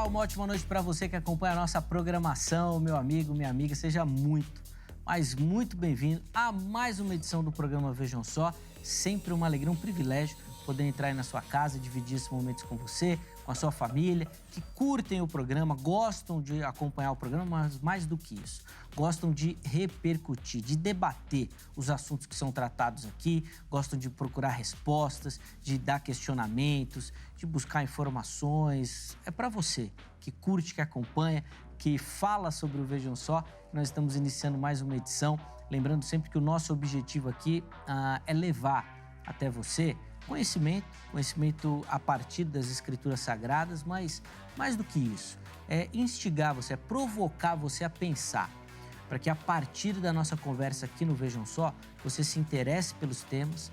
uma ótima noite para você que acompanha a nossa programação, meu amigo, minha amiga, seja muito, mas muito bem-vindo a mais uma edição do programa Vejam Só. Sempre uma alegria, um privilégio poder entrar aí na sua casa e dividir esses momentos com você, com a sua família, que curtem o programa, gostam de acompanhar o programa, mas mais do que isso, gostam de repercutir, de debater os assuntos que são tratados aqui, gostam de procurar respostas, de dar questionamentos, de buscar informações. É para você que curte, que acompanha, que fala sobre o Vejam Só. Nós estamos iniciando mais uma edição, lembrando sempre que o nosso objetivo aqui é levar até você conhecimento a partir das Escrituras Sagradas, mas mais do que isso, é instigar você, é provocar você a pensar, para que a partir da nossa conversa aqui no Vejam Só, você se interesse pelos temas,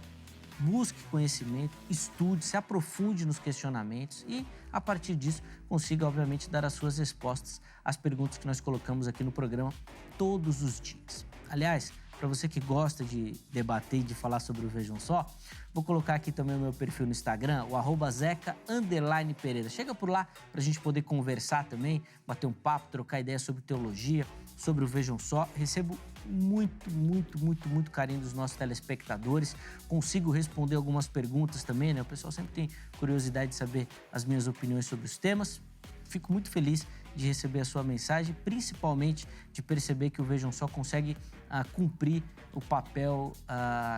busque conhecimento, estude, se aprofunde nos questionamentos e, a partir disso, consiga, obviamente, dar as suas respostas às perguntas que nós colocamos aqui no programa todos os dias. Aliás, para você que gosta de debater e de falar sobre o Vejam Só, vou colocar aqui também o meu perfil no Instagram, o @zeca_pereira. Chega por lá para a gente poder conversar também, bater um papo, trocar ideias sobre teologia, sobre o Vejam Só. Recebo muito carinho dos nossos telespectadores. Consigo responder algumas perguntas também, né? O pessoal sempre tem curiosidade de saber as minhas opiniões sobre os temas. Fico muito feliz de receber a sua mensagem, principalmente de perceber que o Vejam Só consegue cumprir o papel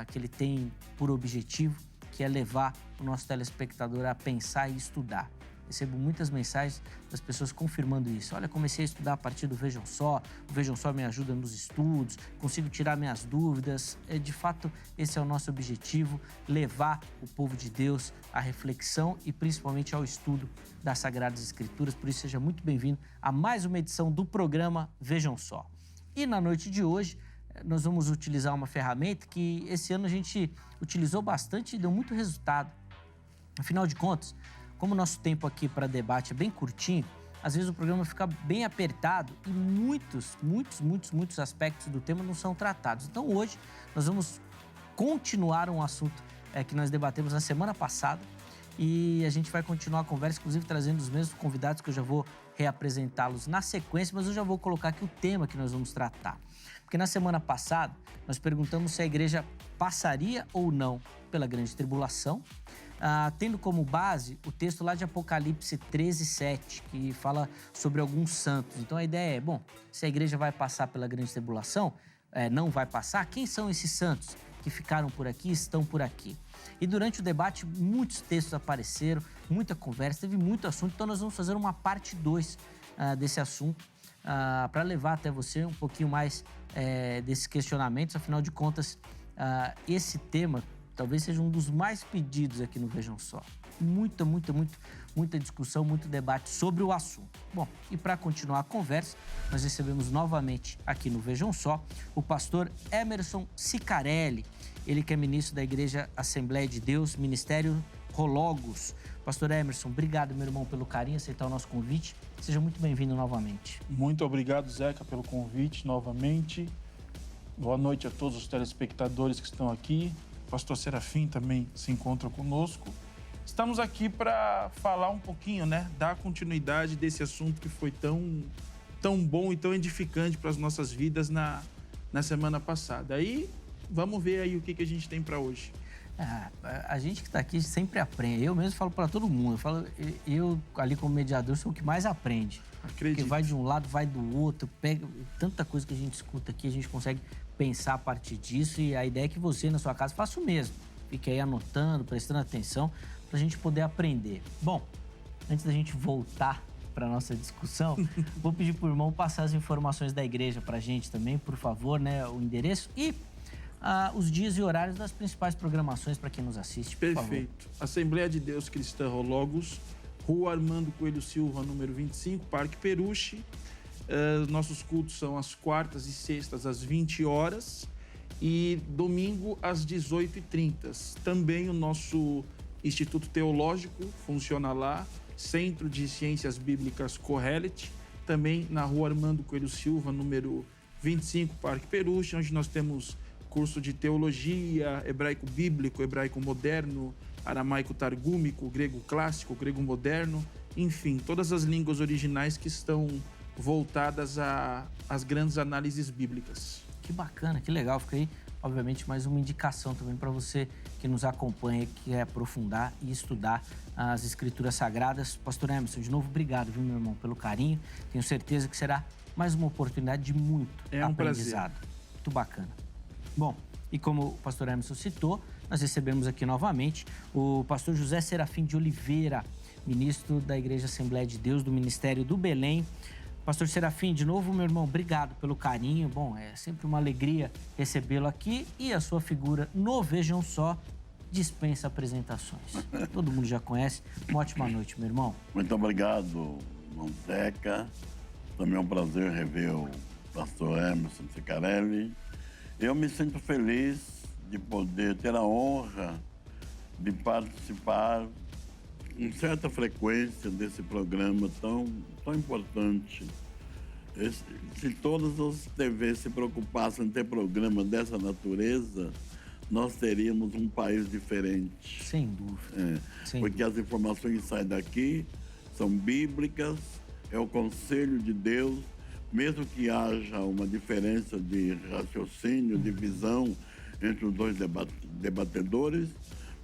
que ele tem por objetivo, que é levar o nosso telespectador a pensar e estudar. Recebo muitas mensagens das pessoas confirmando isso. Olha, comecei a estudar a partir do Vejam Só, o Vejam Só me ajuda nos estudos, consigo tirar minhas dúvidas. De fato, esse é o nosso objetivo, levar o povo de Deus à reflexão e principalmente ao estudo das Sagradas Escrituras. Por isso, seja muito bem-vindo a mais uma edição do programa Vejam Só. E na noite de hoje, nós vamos utilizar uma ferramenta que esse ano a gente utilizou bastante e deu muito resultado. Afinal de contas, como o nosso tempo aqui para debate é bem curtinho, às vezes o programa fica bem apertado e muitos aspectos do tema não são tratados. Então hoje nós vamos continuar um assunto que nós debatemos na semana passada e a gente vai continuar a conversa, inclusive trazendo os mesmos convidados que eu já vou reapresentá-los na sequência, mas eu já vou colocar aqui o tema que nós vamos tratar. Porque na semana passada nós perguntamos se a igreja passaria ou não pela grande tribulação, tendo como base o texto lá de Apocalipse 13:7, que fala sobre alguns santos. Então a ideia é, bom, se a igreja vai passar pela grande tribulação, não vai passar, quem são esses santos que ficaram por aqui, estão por aqui? E durante o debate, muitos textos apareceram, muita conversa, teve muito assunto, então nós vamos fazer uma parte 2 desse assunto, para levar até você um pouquinho mais desses questionamentos. Afinal de contas, esse tema talvez seja um dos mais pedidos aqui no Vejam Só. Muita discussão, muito debate sobre o assunto. Bom, e para continuar a conversa, nós recebemos novamente aqui no Vejam Só o pastor Emerson Cicarelli, ele que é ministro da Igreja Assembleia de Deus, Ministério Rologos. Pastor Emerson, obrigado, meu irmão, pelo carinho, aceitar o nosso convite. Seja muito bem-vindo novamente. Muito obrigado, Zeca, pelo convite novamente. Boa noite a todos os telespectadores que estão aqui. Pastor Serafim também se encontra conosco. Estamos aqui para falar um pouquinho, dar continuidade desse assunto que foi tão bom e tão edificante para as nossas vidas na semana passada. Aí, vamos ver aí o que a gente tem para hoje. A gente que está aqui sempre aprende. Eu mesmo falo para todo mundo. Eu ali como mediador sou o que mais aprende. Acredito. Porque vai de um lado, vai do outro, pega tanta coisa que a gente escuta aqui, a gente consegue pensar a partir disso, e a ideia é que você na sua casa faça o mesmo. Fique aí anotando, prestando atenção, para a gente poder aprender. Bom, antes da gente voltar para a nossa discussão, vou pedir para o irmão passar as informações da igreja para a gente também, por favor, o endereço e os dias e horários das principais programações para quem nos assiste, por Perfeito. favor. Assembleia de Deus Cristã Rologos, Rua Armando Coelho Silva, número 25, Parque Peruche. Nossos cultos são às quartas e sextas, às 20 horas, e domingo, às 18h30. Também o nosso Instituto Teológico funciona lá, Centro de Ciências Bíblicas Kohelet, também na Rua Armando Coelho Silva, número 25, Parque Peruche, onde nós temos curso de teologia, hebraico bíblico, hebraico moderno, aramaico targúmico, grego clássico, grego moderno, enfim, todas as línguas originais que estão voltadas às grandes análises bíblicas. Que bacana, que legal. Fica aí, obviamente, mais uma indicação também para você que nos acompanha, que quer aprofundar e estudar as Escrituras Sagradas. Pastor Emerson, de novo, obrigado, viu, meu irmão, pelo carinho. Tenho certeza que será mais uma oportunidade de muito aprendizado. Prazer. Muito bacana. Bom, e como o pastor Emerson citou, nós recebemos aqui novamente o pastor José Serafim de Oliveira, ministro da Igreja Assembleia de Deus, do Ministério do Belém. Pastor Serafim, de novo, meu irmão, obrigado pelo carinho. Bom, é sempre uma alegria recebê-lo aqui e a sua figura no Vejam Só dispensa apresentações. Todo mundo já conhece. Uma ótima noite, meu irmão. Muito obrigado, irmão Zeca. Também é um prazer rever o pastor Emerson Cicarelli. Eu me sinto feliz de poder ter a honra de participar com certa frequência desse programa tão importante. Se todas as TVs se preocupassem em ter programa dessa natureza, nós teríamos um país diferente. Sem dúvida. Porque as informações que saem daqui são bíblicas, é o conselho de Deus, mesmo que haja uma diferença de raciocínio, de visão entre os dois debatedores,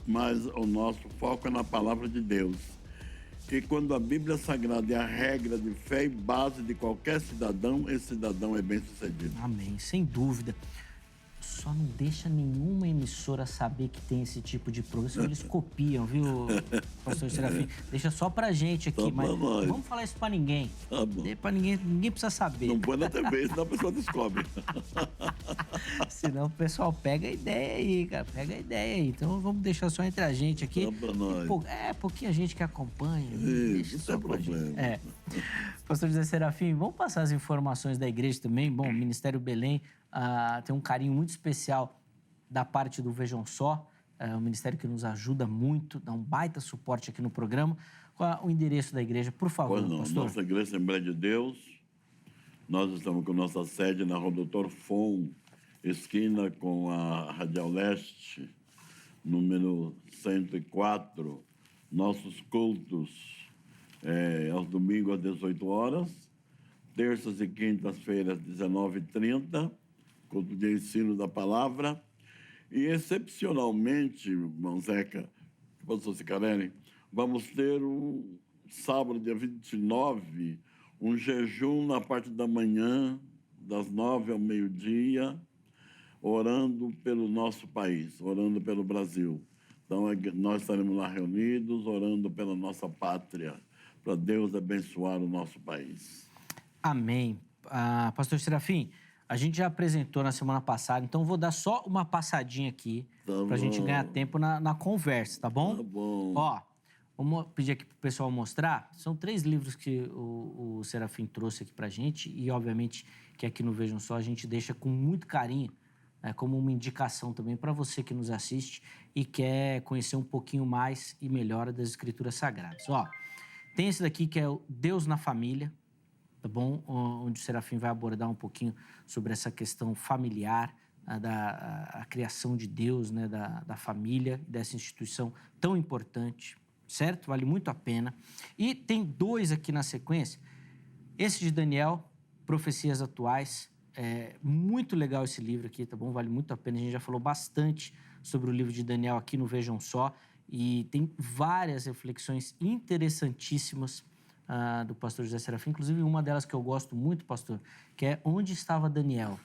mas o nosso foco é na palavra de Deus. E quando a Bíblia Sagrada é a regra de fé e base de qualquer cidadão, esse cidadão é bem-sucedido. Amém, sem dúvida. Só não deixa nenhuma emissora saber que tem esse tipo de programa, senão eles copiam, viu, pastor Serafim? Deixa só pra gente aqui, mas não vamos falar isso pra ninguém. Tá bom. Pra ninguém precisa saber. Não põe na TV, senão a pessoa descobre. Senão o pessoal pega a ideia aí, cara, pega a ideia aí. Então vamos deixar só entre a gente aqui. Tá pra nós. Pouquinha gente que acompanha. Isso, não tem problema. Pastor José Serafim, vamos passar as informações da igreja também. Bom, o Ministério Belém tem um carinho muito especial da parte do Vejam Só, um ministério que nos ajuda muito, dá um baita suporte aqui no programa. Qual é o endereço da igreja, por favor, Pois não, pastor? nossa Igreja Assembleia de Deus, nós estamos com nossa sede na Rua Doutor Fon, esquina com a Radial Leste, número 104. Nossos cultos aos domingos às 18 horas, terças e quintas-feiras às 19h30, culto de ensino da palavra. E, excepcionalmente, irmão Zeca, pastor Cicarelli, vamos ter um sábado, dia 29, um jejum na parte da manhã, das 9 ao meio-dia, orando pelo nosso país, orando pelo Brasil. Então, nós estaremos lá reunidos, orando pela nossa pátria, para Deus abençoar o nosso país. Amém. Pastor Serafim, a gente já apresentou na semana passada, então vou dar só uma passadinha aqui para a gente ganhar tempo na conversa, tá bom? Tá bom. Ó, vamos pedir aqui pro pessoal mostrar. São 3 livros que o Serafim trouxe aqui pra gente e, obviamente, que aqui no Vejam Só a gente deixa com muito carinho, né, como uma indicação também para você que nos assiste e quer conhecer um pouquinho mais e melhor das Escrituras Sagradas. Ó, tem esse daqui que é o Deus na Família, tá bom? Onde o Serafim vai abordar um pouquinho sobre essa questão familiar, a criação de Deus, né, da família, dessa instituição tão importante, certo? Vale muito a pena. E tem 2 aqui na sequência. Esse de Daniel, Profecias Atuais. É muito legal esse livro aqui, tá bom? Vale muito a pena. A gente já falou bastante sobre o livro de Daniel aqui no Vejam Só. E tem várias reflexões interessantíssimas do pastor José Serafim, inclusive uma delas que eu gosto muito, pastor, que é Onde Estava Daniel?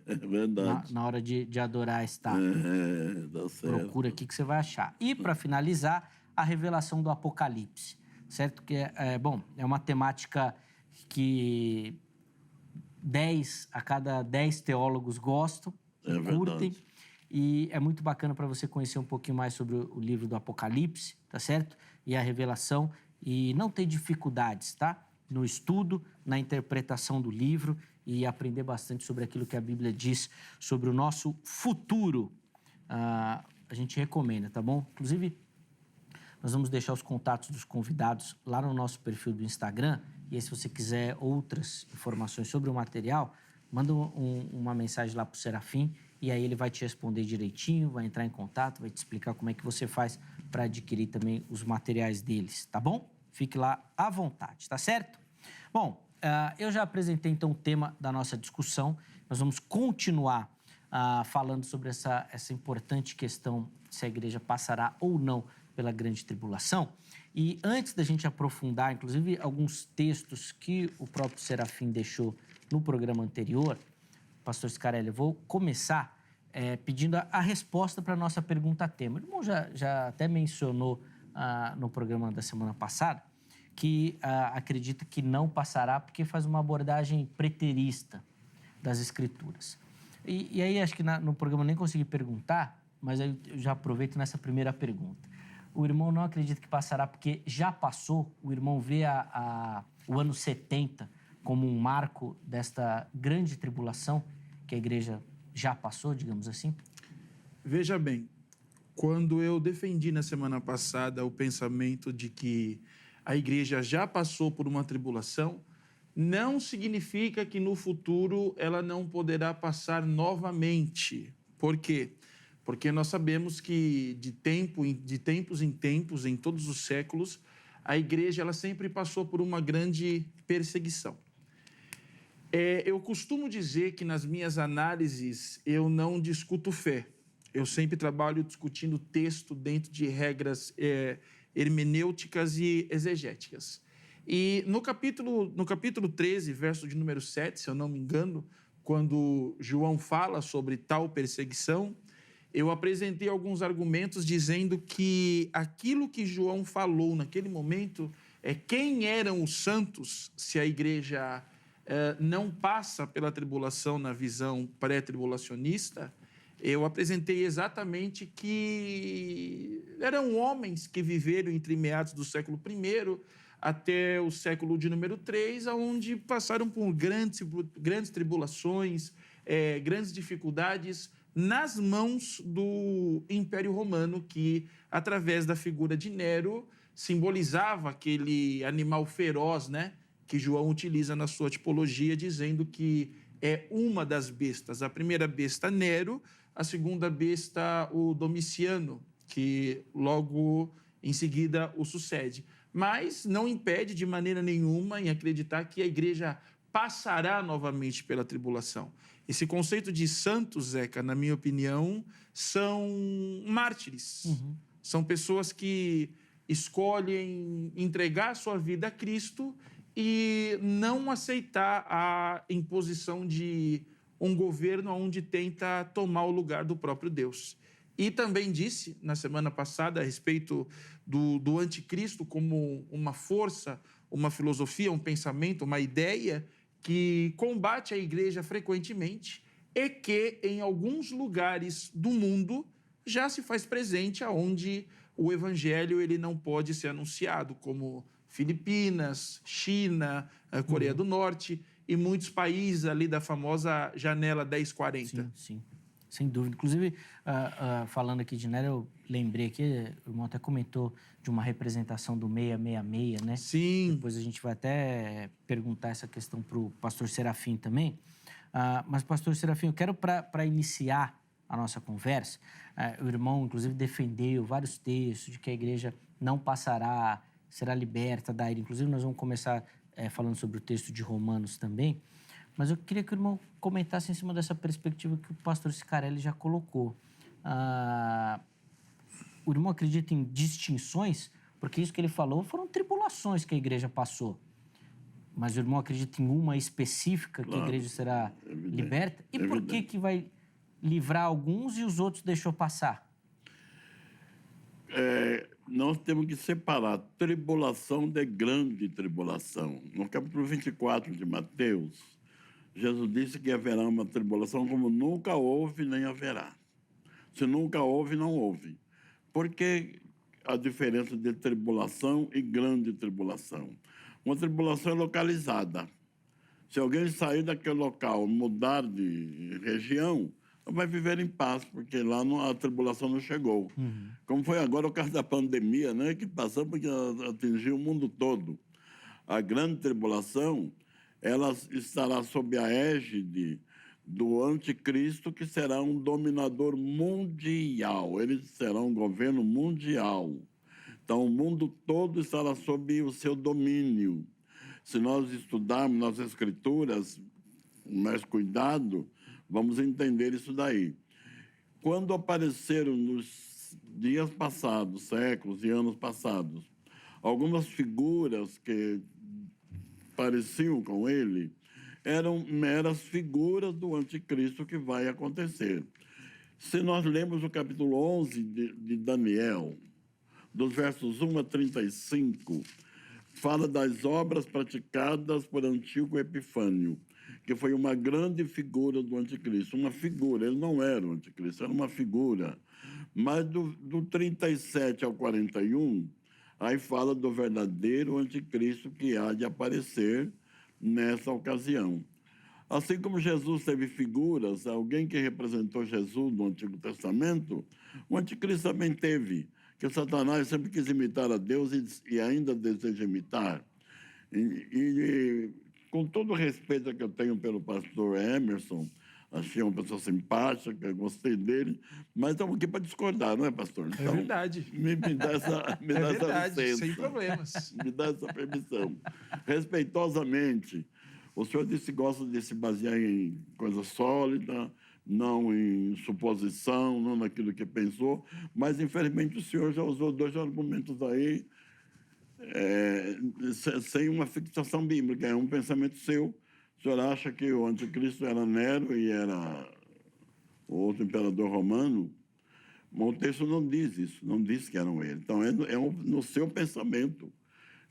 É verdade. Na hora de adorar está. Tá certo. Procura aqui que você vai achar. E, para finalizar, a revelação do Apocalipse, certo? Que é uma temática que 10 a cada 10 teólogos gostam, curtem. Verdade. E é muito bacana para você conhecer um pouquinho mais sobre o livro do Apocalipse, tá certo? E a revelação. E não ter dificuldades, tá? No estudo, na interpretação do livro e aprender bastante sobre aquilo que a Bíblia diz sobre o nosso futuro. A gente recomenda, tá bom? Inclusive, nós vamos deixar os contatos dos convidados lá no nosso perfil do Instagram. E aí, se você quiser outras informações sobre o material, manda uma mensagem lá para o Serafim e aí ele vai te responder direitinho, vai entrar em contato, vai te explicar como é que você faz para adquirir também os materiais deles, tá bom? Fique lá à vontade, tá certo? Bom, eu já apresentei, então, o tema da nossa discussão. Nós vamos continuar falando sobre essa importante questão se a igreja passará ou não pela grande tribulação. E antes da gente aprofundar, inclusive, alguns textos que o próprio Serafim deixou no programa anterior, pastor Scarelli, eu vou começar pedindo a resposta para a nossa pergunta-tema. O irmão já até mencionou no programa da semana passada que acredita que não passará porque faz uma abordagem preterista das Escrituras. E aí, acho que no programa eu nem consegui perguntar, mas aí eu já aproveito nessa primeira pergunta. O irmão não acredita que passará porque já passou? O irmão vê o ano 70 como um marco desta grande tribulação que a igreja já passou, digamos assim? Veja bem, quando eu defendi na semana passada o pensamento de que a igreja já passou por uma tribulação, não significa que no futuro ela não poderá passar novamente. Por quê? Porque nós sabemos que de tempos em tempos, em todos os séculos, a igreja ela sempre passou por uma grande perseguição. Eu costumo dizer que nas minhas análises eu não discuto fé. Eu sempre trabalho discutindo texto dentro de regras hermenêuticas e exegéticas. E no capítulo 13, verso de número 7, se eu não me engano, quando João fala sobre tal perseguição, eu apresentei alguns argumentos dizendo que aquilo que João falou naquele momento quem eram os santos se a igreja não passa pela tribulação na visão pré-tribulacionista. Eu apresentei exatamente que eram homens que viveram entre meados do século I até o século de número 3, onde passaram por grandes tribulações, grandes dificuldades nas mãos do Império Romano, que, através da figura de Nero, simbolizava aquele animal feroz, né, que João utiliza na sua tipologia, dizendo que é uma das bestas. A primeira besta, Nero; a segunda besta, o Domiciano, que logo em seguida o sucede. Mas não impede de maneira nenhuma em acreditar que a igreja passará novamente pela tribulação. Esse conceito de santos, Zeca, na minha opinião, são mártires. Uhum. São pessoas que escolhem entregar sua vida a Cristo e não aceitar a imposição de um governo onde tenta tomar o lugar do próprio Deus. E também disse, na semana passada, a respeito do anticristo como uma força, uma filosofia, um pensamento, uma ideia que combate a igreja frequentemente e que, em alguns lugares do mundo, já se faz presente aonde o evangelho ele não pode ser anunciado, como Filipinas, China, Coreia do Norte e muitos países ali da famosa janela 1040. Sim. Sem dúvida. Inclusive, falando aqui de Nero, eu lembrei aqui, o irmão até comentou de uma representação do 666, né? Sim. Depois a gente vai até perguntar essa questão para o pastor Serafim também. Mas, pastor Serafim, eu quero, para iniciar a nossa conversa, o irmão, inclusive, defendeu vários textos de que a igreja não passará, será liberta da ira. Inclusive, nós vamos começar falando sobre o texto de Romanos também. Mas eu queria que o irmão comentasse em cima dessa perspectiva que o pastor Scarelli já colocou. O irmão acredita em distinções? Porque isso que ele falou foram tribulações que a igreja passou. Mas o irmão acredita em uma específica que a igreja será liberta? E por que vai livrar alguns e os outros deixou passar? Nós temos que separar tribulação de grande tribulação. No capítulo 24 de Mateus, Jesus disse que haverá uma tribulação como nunca houve nem haverá. Se nunca houve, não houve. Por que a diferença de tribulação e grande tribulação? Uma tribulação é localizada. Se alguém sair daquele local, mudar de região, vai viver em paz, porque lá a tribulação não chegou. Uhum. Como foi agora o caso da pandemia, né, que passou porque atingiu o mundo todo. A grande tribulação, ela estará sob a égide do anticristo, que será um dominador mundial. Ele será um governo mundial. Então, o mundo todo estará sob o seu domínio. Se nós estudarmos nas Escrituras com mais cuidado, vamos entender isso daí. Quando apareceram nos dias passados, séculos e anos passados, algumas figuras que pareciam com ele, eram meras figuras do anticristo que vai acontecer. Se nós lemos o capítulo 11 de Daniel, dos versos 1 a 35, fala das obras praticadas por Antíoco Epifânio, que foi uma grande figura do anticristo. Uma figura, ele não era o anticristo, era uma figura. Mas do 37 ao 41, aí fala do verdadeiro anticristo que há de aparecer nessa ocasião. Assim como Jesus teve figuras, alguém que representou Jesus no Antigo Testamento, o anticristo também teve, que Satanás sempre quis imitar a Deus e ainda deseja imitar. E com todo o respeito que eu tenho pelo pastor Emerson, achei uma pessoa simpática, gostei dele, mas estamos aqui para discordar, não é, pastor? Então, É verdade. Me dá essa licença. Sem problemas. Me dá essa permissão. Respeitosamente, o senhor disse que gosta de se basear em coisa sólida, não em suposição, não naquilo que pensou, mas, infelizmente, o senhor já usou 2 argumentos aí sem uma fixação bíblica. É um pensamento seu. O senhor acha que o anticristo era Nero e era o outro imperador romano? Mas o texto não diz isso, não diz que eram eles. Então, no seu pensamento.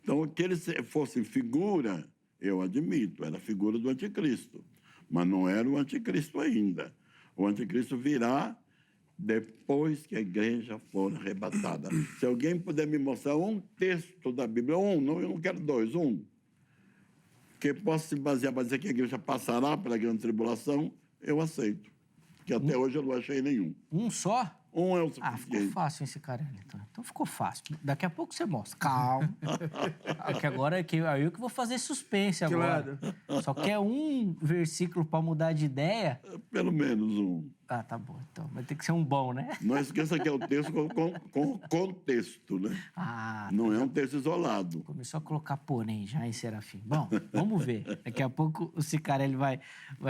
Então, que eles fossem figura, eu admito, era a figura do anticristo, mas não era o anticristo ainda. O anticristo virá depois que a igreja for arrebatada. Se alguém puder me mostrar um texto da Bíblia, eu não quero 2, que possa se basear para dizer que a igreja passará pela grande tribulação, eu aceito. Que até hoje eu não achei nenhum. Um só? Um é o suficiente. Ah, ficou fácil esse cara ali. Então ficou fácil. Daqui a pouco você mostra. Calma. Porque agora aí eu que vou fazer suspense agora. Claro. Só quer um versículo para mudar de ideia? Pelo menos um. Ah, tá bom. Então vai ter que ser um bom, né? Não esqueça que é o texto com contexto, né? Ah, não é um texto isolado. Começou a colocar porém já em Serafim. Bom, vamos ver. Daqui a pouco o Cicarelli vai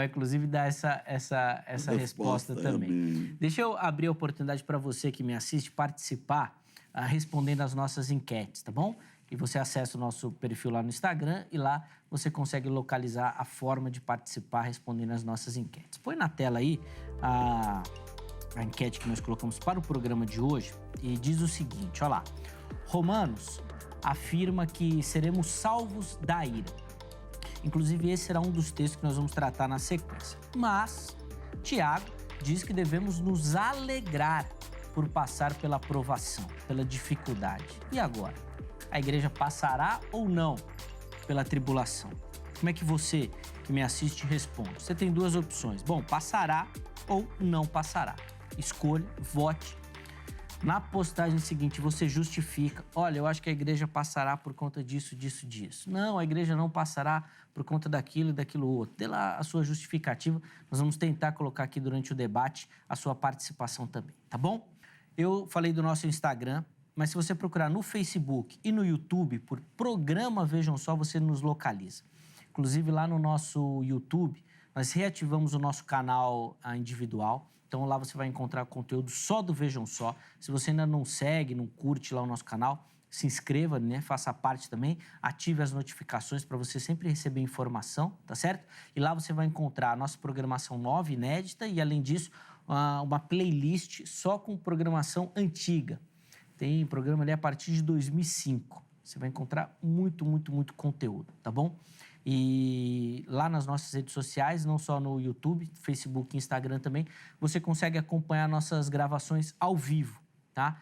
inclusive dar essa resposta também. Amém. Deixa eu abrir a oportunidade para você que me assiste participar respondendo as nossas enquetes, tá bom? E você acessa o nosso perfil lá no Instagram e lá você consegue localizar a forma de participar respondendo as nossas enquetes. Põe na tela aí a enquete que nós colocamos para o programa de hoje e diz o seguinte, olha lá. Romanos afirma que seremos salvos da ira. Inclusive, esse será um dos textos que nós vamos tratar na sequência. Mas Tiago diz que devemos nos alegrar por passar pela provação, pela dificuldade. E agora? A igreja passará ou não pela tribulação? Como é que você que me assiste responde? Você tem 2 opções. Bom, passará ou não passará. Escolha, vote. Na postagem seguinte, você justifica. Olha, eu acho que a igreja passará por conta disso, disso, disso. Não, a igreja não passará por conta daquilo e daquilo outro. Dê lá a sua justificativa. Nós vamos tentar colocar aqui durante o debate a sua participação também, tá bom? Eu falei do nosso Instagram, mas se você procurar no Facebook e no YouTube por Programa Vejam Só, você nos localiza. Inclusive, lá no nosso YouTube, nós reativamos o nosso canal individual. Então, lá você vai encontrar conteúdo só do Vejam Só. Se você ainda não segue, não curte lá o nosso canal, se inscreva, né? Faça parte também. Ative as notificações para você sempre receber informação, tá certo? E lá você vai encontrar a nossa programação nova, inédita, e, além disso, uma playlist só com programação antiga. Tem programa ali a partir de 2005. Você vai encontrar muito conteúdo, tá bom? E lá nas nossas redes sociais, não só no YouTube, Facebook e Instagram também, você consegue acompanhar nossas gravações ao vivo, tá?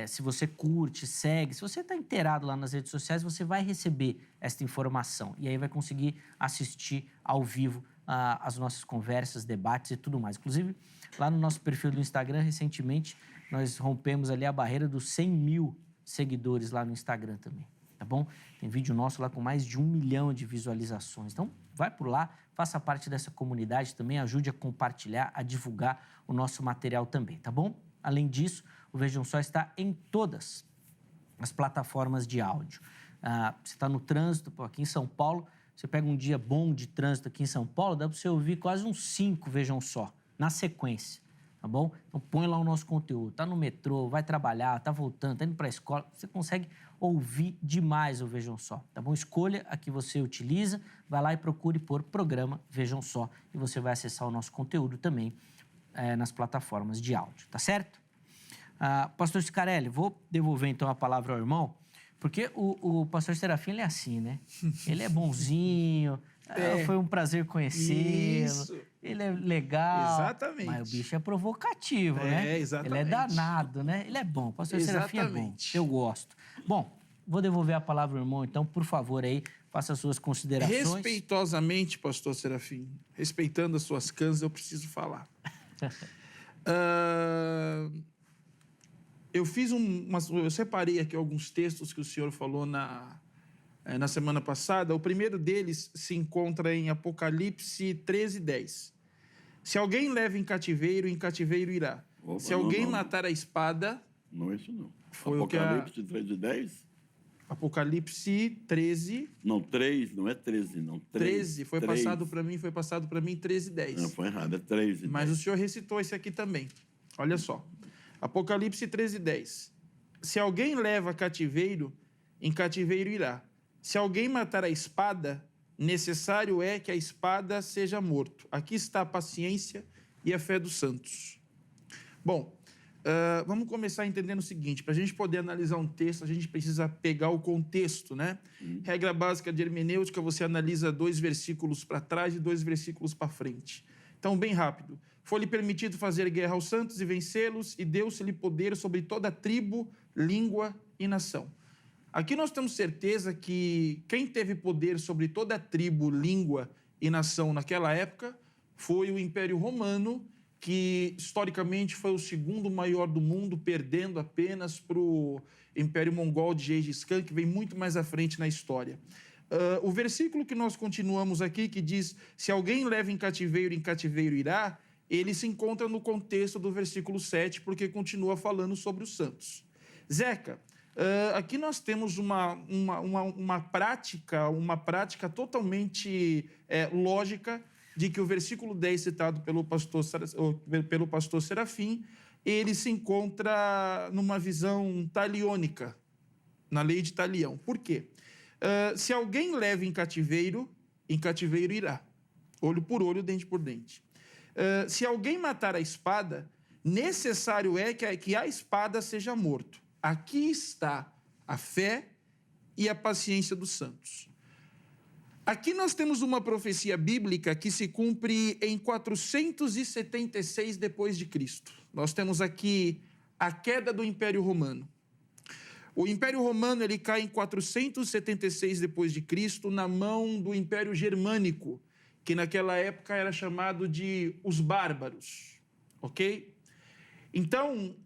Se você curte, segue, se você está inteirado lá nas redes sociais, você vai receber esta informação. E aí vai conseguir assistir ao vivo as nossas conversas, debates e tudo mais. Inclusive, lá no nosso perfil do Instagram, recentemente, nós rompemos ali a barreira dos 100 mil seguidores lá no Instagram também, tá bom? Tem vídeo nosso lá com mais de 1 milhão de visualizações. Então, vai por lá, faça parte dessa comunidade também, ajude a compartilhar, a divulgar o nosso material também, tá bom? Além disso, o Vejam Só está em todas as plataformas de áudio. Você está no trânsito, aqui em São Paulo, você pega um dia bom de trânsito aqui em São Paulo, dá para você ouvir quase uns 5, vejam só, na sequência, tá bom? Então põe lá o nosso conteúdo, tá no metrô, vai trabalhar, tá voltando, tá indo para a escola, você consegue ouvir demais o Vejam Só, tá bom? Escolha a que você utiliza, vai lá e procure por programa Vejam Só e você vai acessar o nosso conteúdo também nas plataformas de áudio, tá certo? Pastor Scarelli, vou devolver então a palavra ao irmão, porque o pastor Serafim, ele é assim, né? Ele é bonzinho, foi um prazer conhecê-lo, ele é legal. Exatamente. Mas o bicho é provocativo, né? Exatamente. Ele é danado, né? Ele é bom, o pastor Serafim é bom, eu gosto. Bom, vou devolver a palavra ao irmão, então, por favor, aí, faça as suas considerações. Respeitosamente, pastor Serafim, respeitando as suas cansas, eu preciso falar. Eu separei aqui alguns textos que o senhor falou na semana passada. O primeiro deles se encontra em Apocalipse 13:10. Se alguém leva em cativeiro irá. Opa, Se alguém matar a espada... Não é isso, não. Foi Apocalipse 13:10? Apocalipse 13... Não, 3, não é 13, não. 13, foi passado para mim 13:10. Não, foi errado, é 13. Mas o senhor recitou esse aqui também. Olha só. Apocalipse 13:10. Se alguém leva cativeiro, em cativeiro irá. Se alguém matar a espada, necessário é que a espada seja morto. Aqui está a paciência e a fé dos santos. Bom, vamos começar entendendo o seguinte. Para a gente poder analisar um texto, a gente precisa pegar o contexto, né? Regra básica de hermenêutica, você analisa 2 versículos para trás e 2 versículos para frente. Então, bem rápido. Foi-lhe permitido fazer guerra aos santos e vencê-los, e deu-se-lhe poder sobre toda tribo, língua e nação. Aqui nós temos certeza que quem teve poder sobre toda tribo, língua e nação naquela época foi o Império Romano, que historicamente foi o segundo maior do mundo, perdendo apenas para o Império Mongol de Gengis Khan, que vem muito mais à frente na história. O versículo que nós continuamos aqui, que diz, se alguém leva em cativeiro irá, ele se encontra no contexto do versículo 7, porque continua falando sobre os santos. Zeca, aqui nós temos uma prática totalmente lógica de que o versículo 10 citado pelo pastor Serafim, ele se encontra numa visão taliônica, na lei de Talião. Por quê? Se alguém leva em cativeiro irá. Olho por olho, dente por dente. Se alguém matar a espada, necessário é que a espada seja morto. Aqui está a fé e a paciência dos santos. Aqui nós temos uma profecia bíblica que se cumpre em 476 depois de Cristo. Nós temos aqui a queda do Império Romano. O Império Romano ele cai em 476 depois de Cristo na mão do Império Germânico, que naquela época era chamado de os bárbaros, ok? Então,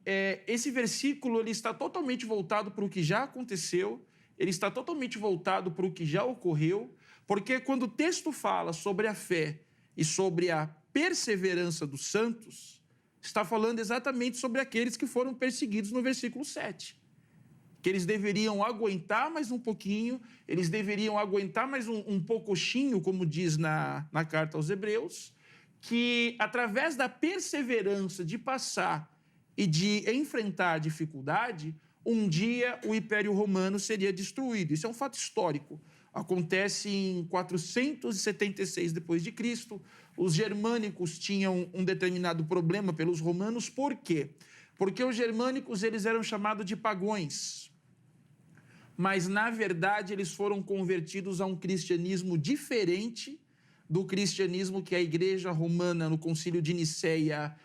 esse versículo ele está totalmente voltado para o que já aconteceu, ele está totalmente voltado para o que já ocorreu, porque quando o texto fala sobre a fé e sobre a perseverança dos santos, está falando exatamente sobre aqueles que foram perseguidos no versículo 7. Que eles deveriam aguentar mais um pouquinho, eles deveriam aguentar mais um poucochinho, como diz na carta aos Hebreus, que através da perseverança de passar e de enfrentar a dificuldade, um dia o Império Romano seria destruído. Isso é um fato histórico. Acontece em 476 depois de Cristo. Os germânicos tinham um determinado problema pelos romanos. Por quê? Porque os germânicos eles eram chamados de pagões. Mas, na verdade, eles foram convertidos a um cristianismo diferente do cristianismo que a Igreja Romana, no Concílio de Nicéia,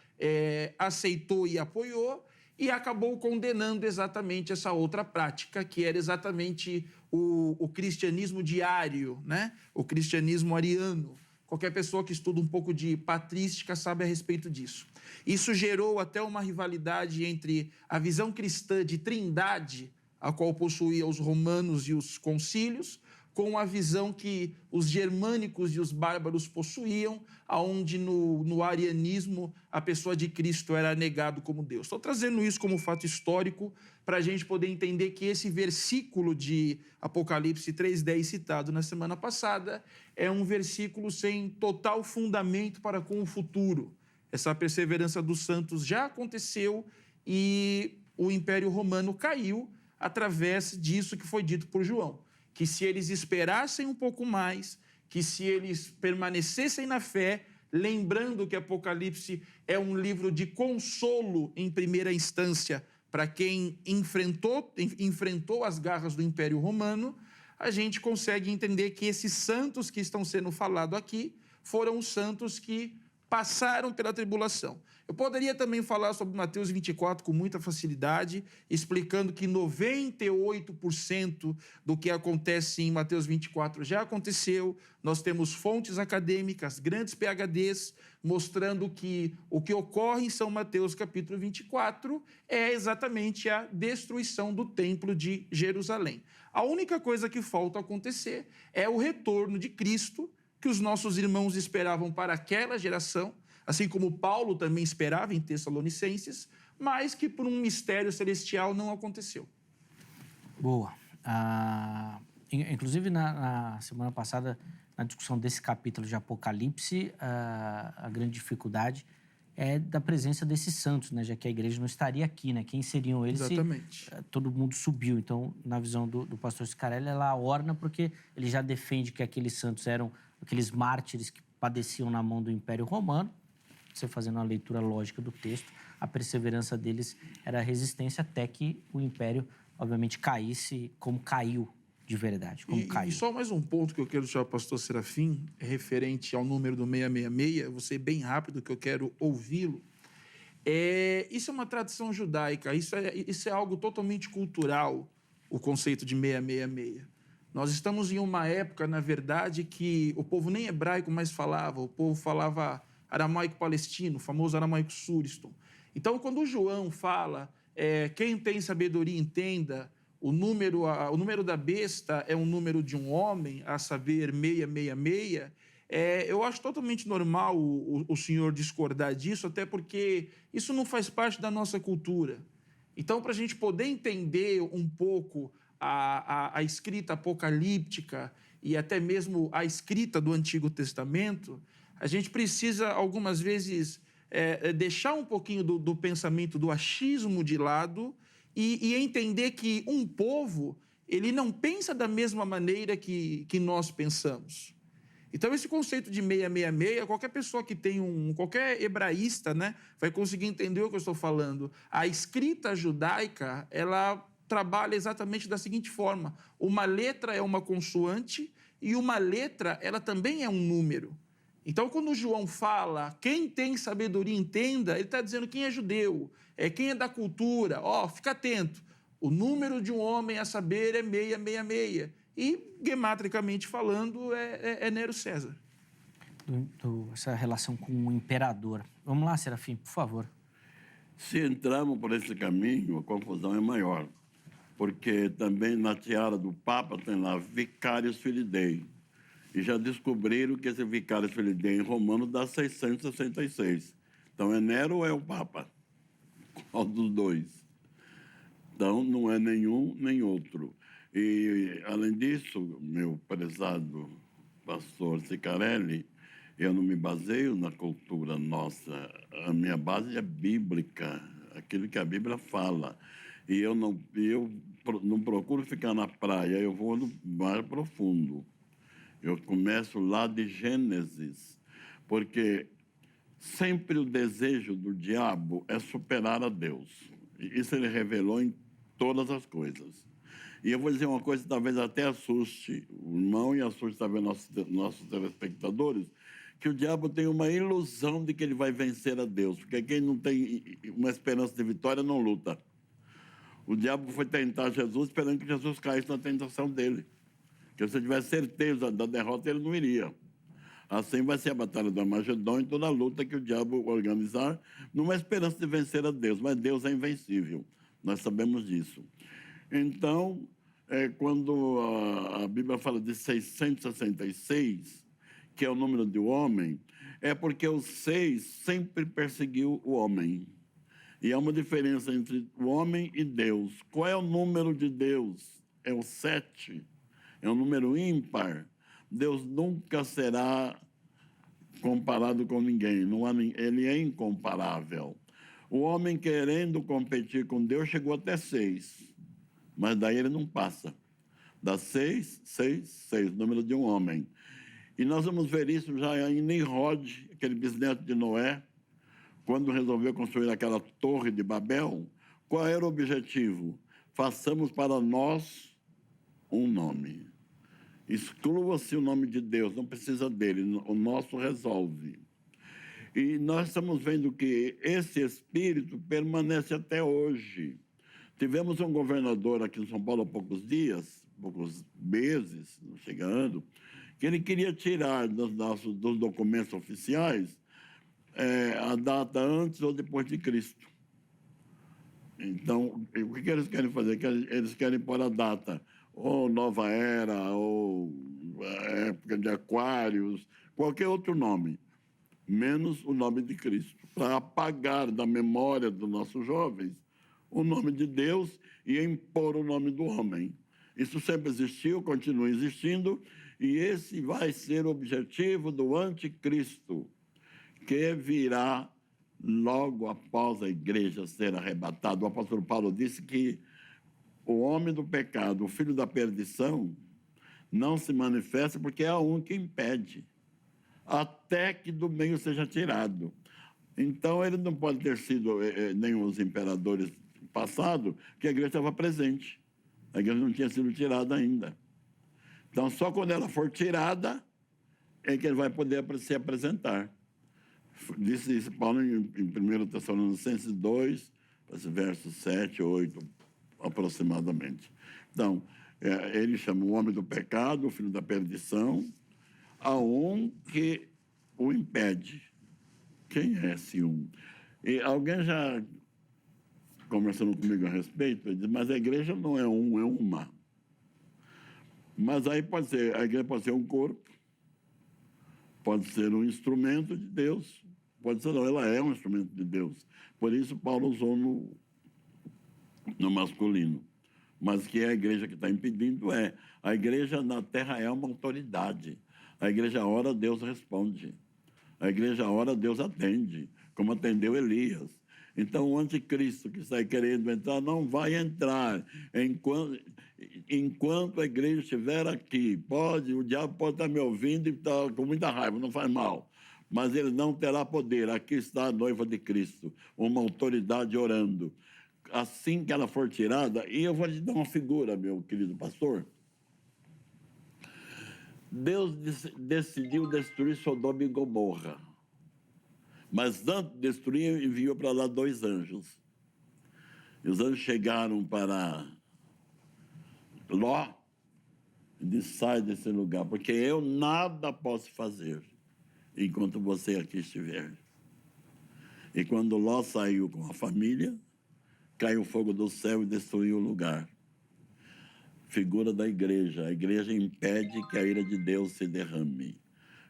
aceitou e apoiou, e acabou condenando exatamente essa outra prática, que era exatamente o cristianismo diário, né? O cristianismo ariano. Qualquer pessoa que estuda um pouco de patrística sabe a respeito disso. Isso gerou até uma rivalidade entre a visão cristã de trindade, a qual possuía os romanos e os concílios, com a visão que os germânicos e os bárbaros possuíam, aonde no arianismo a pessoa de Cristo era negado como Deus. Estou trazendo isso como fato histórico para a gente poder entender que esse versículo de Apocalipse 3:10 citado na semana passada é um versículo sem total fundamento para com o futuro. Essa perseverança dos santos já aconteceu e o Império Romano caiu através disso que foi dito por João. Que se eles esperassem um pouco mais, que se eles permanecessem na fé, lembrando que Apocalipse é um livro de consolo em primeira instância para quem enfrentou as garras do Império Romano, a gente consegue entender que esses santos que estão sendo falados aqui foram os santos que passaram pela tribulação. Eu poderia também falar sobre Mateus 24 com muita facilidade, explicando que 98% do que acontece em Mateus 24 já aconteceu. Nós temos fontes acadêmicas, grandes PhDs, mostrando que o que ocorre em São Mateus capítulo 24 é exatamente a destruição do templo de Jerusalém. A única coisa que falta acontecer é o retorno de Cristo, que os nossos irmãos esperavam para aquela geração, assim como Paulo também esperava em Tessalonicenses, mas que por um mistério celestial não aconteceu. Boa. Inclusive, na semana passada, na discussão desse capítulo de Apocalipse, a grande dificuldade é da presença desses santos, né? Já que a igreja não estaria aqui, né? Quem seriam eles? Exatamente. Se todo mundo subiu. Então, na visão do pastor Scarelli, ela orna porque ele já defende que aqueles santos eram aqueles mártires que padeciam na mão do Império Romano. Você fazendo uma leitura lógica do texto, a perseverança deles era a resistência até que o Império, obviamente, caísse como caiu de verdade, como caiu. E só mais um ponto que eu quero deixar ao pastor Serafim, referente ao número do 666, vou ser bem rápido que eu quero ouvi-lo. Isso é uma tradição judaica, isso é algo totalmente cultural, o conceito de 666. Nós estamos em uma época, na verdade, que o povo nem hebraico mais falava, o povo falava aramaico palestino, o famoso aramaico suriston. Então, quando o João fala, quem tem sabedoria entenda, o número da besta é um número de um homem, a saber, 666, eu acho totalmente normal o senhor discordar disso, até porque isso não faz parte da nossa cultura. Então, para a gente poder entender um pouco a escrita apocalíptica e até mesmo a escrita do Antigo Testamento, a gente precisa, algumas vezes, deixar um pouquinho do pensamento do achismo de lado e entender que um povo ele não pensa da mesma maneira que nós pensamos. Então, esse conceito de 666, qualquer pessoa que tem qualquer hebraísta, né, vai conseguir entender o que eu estou falando. A escrita judaica, ela trabalha exatamente da seguinte forma: uma letra é uma consoante e uma letra, ela também é um número. Então, quando o João fala, quem tem sabedoria entenda, ele está dizendo quem é judeu, quem é da cultura. Fica atento, o número de um homem a saber é 666. E, gematricamente falando, é Nero César. Essa relação com o imperador. Vamos lá, Serafim, por favor. Se entrarmos por esse caminho, a confusão é maior. Porque também na tiara do Papa tem lá Vicarius Filidei. E já descobriram que esse Vicarius Filidei em romano dá 666. Então, é Nero ou é o Papa? Qual dos dois? Então, não é nenhum nem outro. E, além disso, meu prezado pastor Sicarelli, eu não me baseio na cultura nossa. A minha base é bíblica, aquilo que a Bíblia fala. E eu não procuro ficar na praia, eu vou no mar profundo. Eu começo lá de Gênesis, porque sempre o desejo do diabo é superar a Deus. Isso ele revelou em todas as coisas. E eu vou dizer uma coisa que talvez até assuste o irmão e assuste também nossos telespectadores, que o diabo tem uma ilusão de que ele vai vencer a Deus, porque quem não tem uma esperança de vitória não luta. O diabo foi tentar Jesus esperando que Jesus caísse na tentação dele. Que se ele tivesse certeza da derrota, ele não iria. Assim vai ser a batalha do Armagedon e toda a luta que o diabo organizar, numa esperança de vencer a Deus. Mas Deus é invencível, nós sabemos disso. Então, quando a Bíblia fala de 666, que é o número do homem, é porque o 6 sempre perseguiu o homem. E há uma diferença entre o homem e Deus. Qual é o número de Deus? É o 7. É um número ímpar. Deus nunca será comparado com ninguém. Ele é incomparável. O homem, querendo competir com Deus, chegou até 6. Mas daí ele não passa. Dá 6, 6, 6, número de um homem. E nós vamos ver isso já em Nimrod, aquele bisneto de Noé, quando resolveu construir aquela torre de Babel. Qual era o objetivo? Façamos para nós um nome. Exclua-se o nome de Deus, não precisa dele, o nosso resolve. E nós estamos vendo que esse espírito permanece até hoje. Tivemos um governador aqui em São Paulo há poucos meses, chegando, que ele queria tirar dos documentos oficiais a data antes ou depois de Cristo. Então, o que eles querem fazer? Eles querem pôr a data ou Nova Era, ou época de Aquários, qualquer outro nome, menos o nome de Cristo, para apagar da memória dos nossos jovens o nome de Deus e impor o nome do homem. Isso sempre existiu, continua existindo, e esse vai ser o objetivo do anticristo, que virá logo após a igreja ser arrebatada. O apóstolo Paulo disse que o homem do pecado, o filho da perdição, não se manifesta porque é um que impede, até que do meio seja tirado. Então, ele não pode ter sido nem os imperadores passados, que a igreja estava presente. A igreja não tinha sido tirada ainda. Então, só quando ela for tirada é que ele vai poder se apresentar. Disse isso Paulo em 1 Tessalonicenses 2, versos 7, 8, aproximadamente. Então, ele chama o homem do pecado, o filho da perdição, a um que o impede. Quem é esse um? E alguém já conversando comigo a respeito, ele diz, mas a igreja não é um, é uma. Mas aí pode ser, a igreja pode ser um corpo, pode ser um instrumento de Deus, pode ser não, ela é um instrumento de Deus. Por isso Paulo usou no masculino. Mas que é a igreja que está impedindo a igreja na terra é uma autoridade. A igreja ora, Deus responde. A igreja ora, Deus atende, como atendeu Elias. Então, o anticristo que está querendo entrar não vai entrar enquanto a igreja estiver aqui. O diabo pode estar me ouvindo e estar com muita raiva, não faz mal. Mas ele não terá poder. Aqui está a noiva de Cristo, uma autoridade orando. Assim que ela for tirada, e eu vou te dar uma figura, meu querido pastor. Deus decidiu destruir Sodoma e Gomorra. Mas antes de destruir, enviou para lá 2 anjos. E os anjos chegaram para Ló e disse, sai desse lugar, porque eu nada posso fazer enquanto você aqui estiver. E quando Ló saiu com a família, caiu fogo do céu e destruiu o lugar. Figura da igreja. A igreja impede que a ira de Deus se derrame.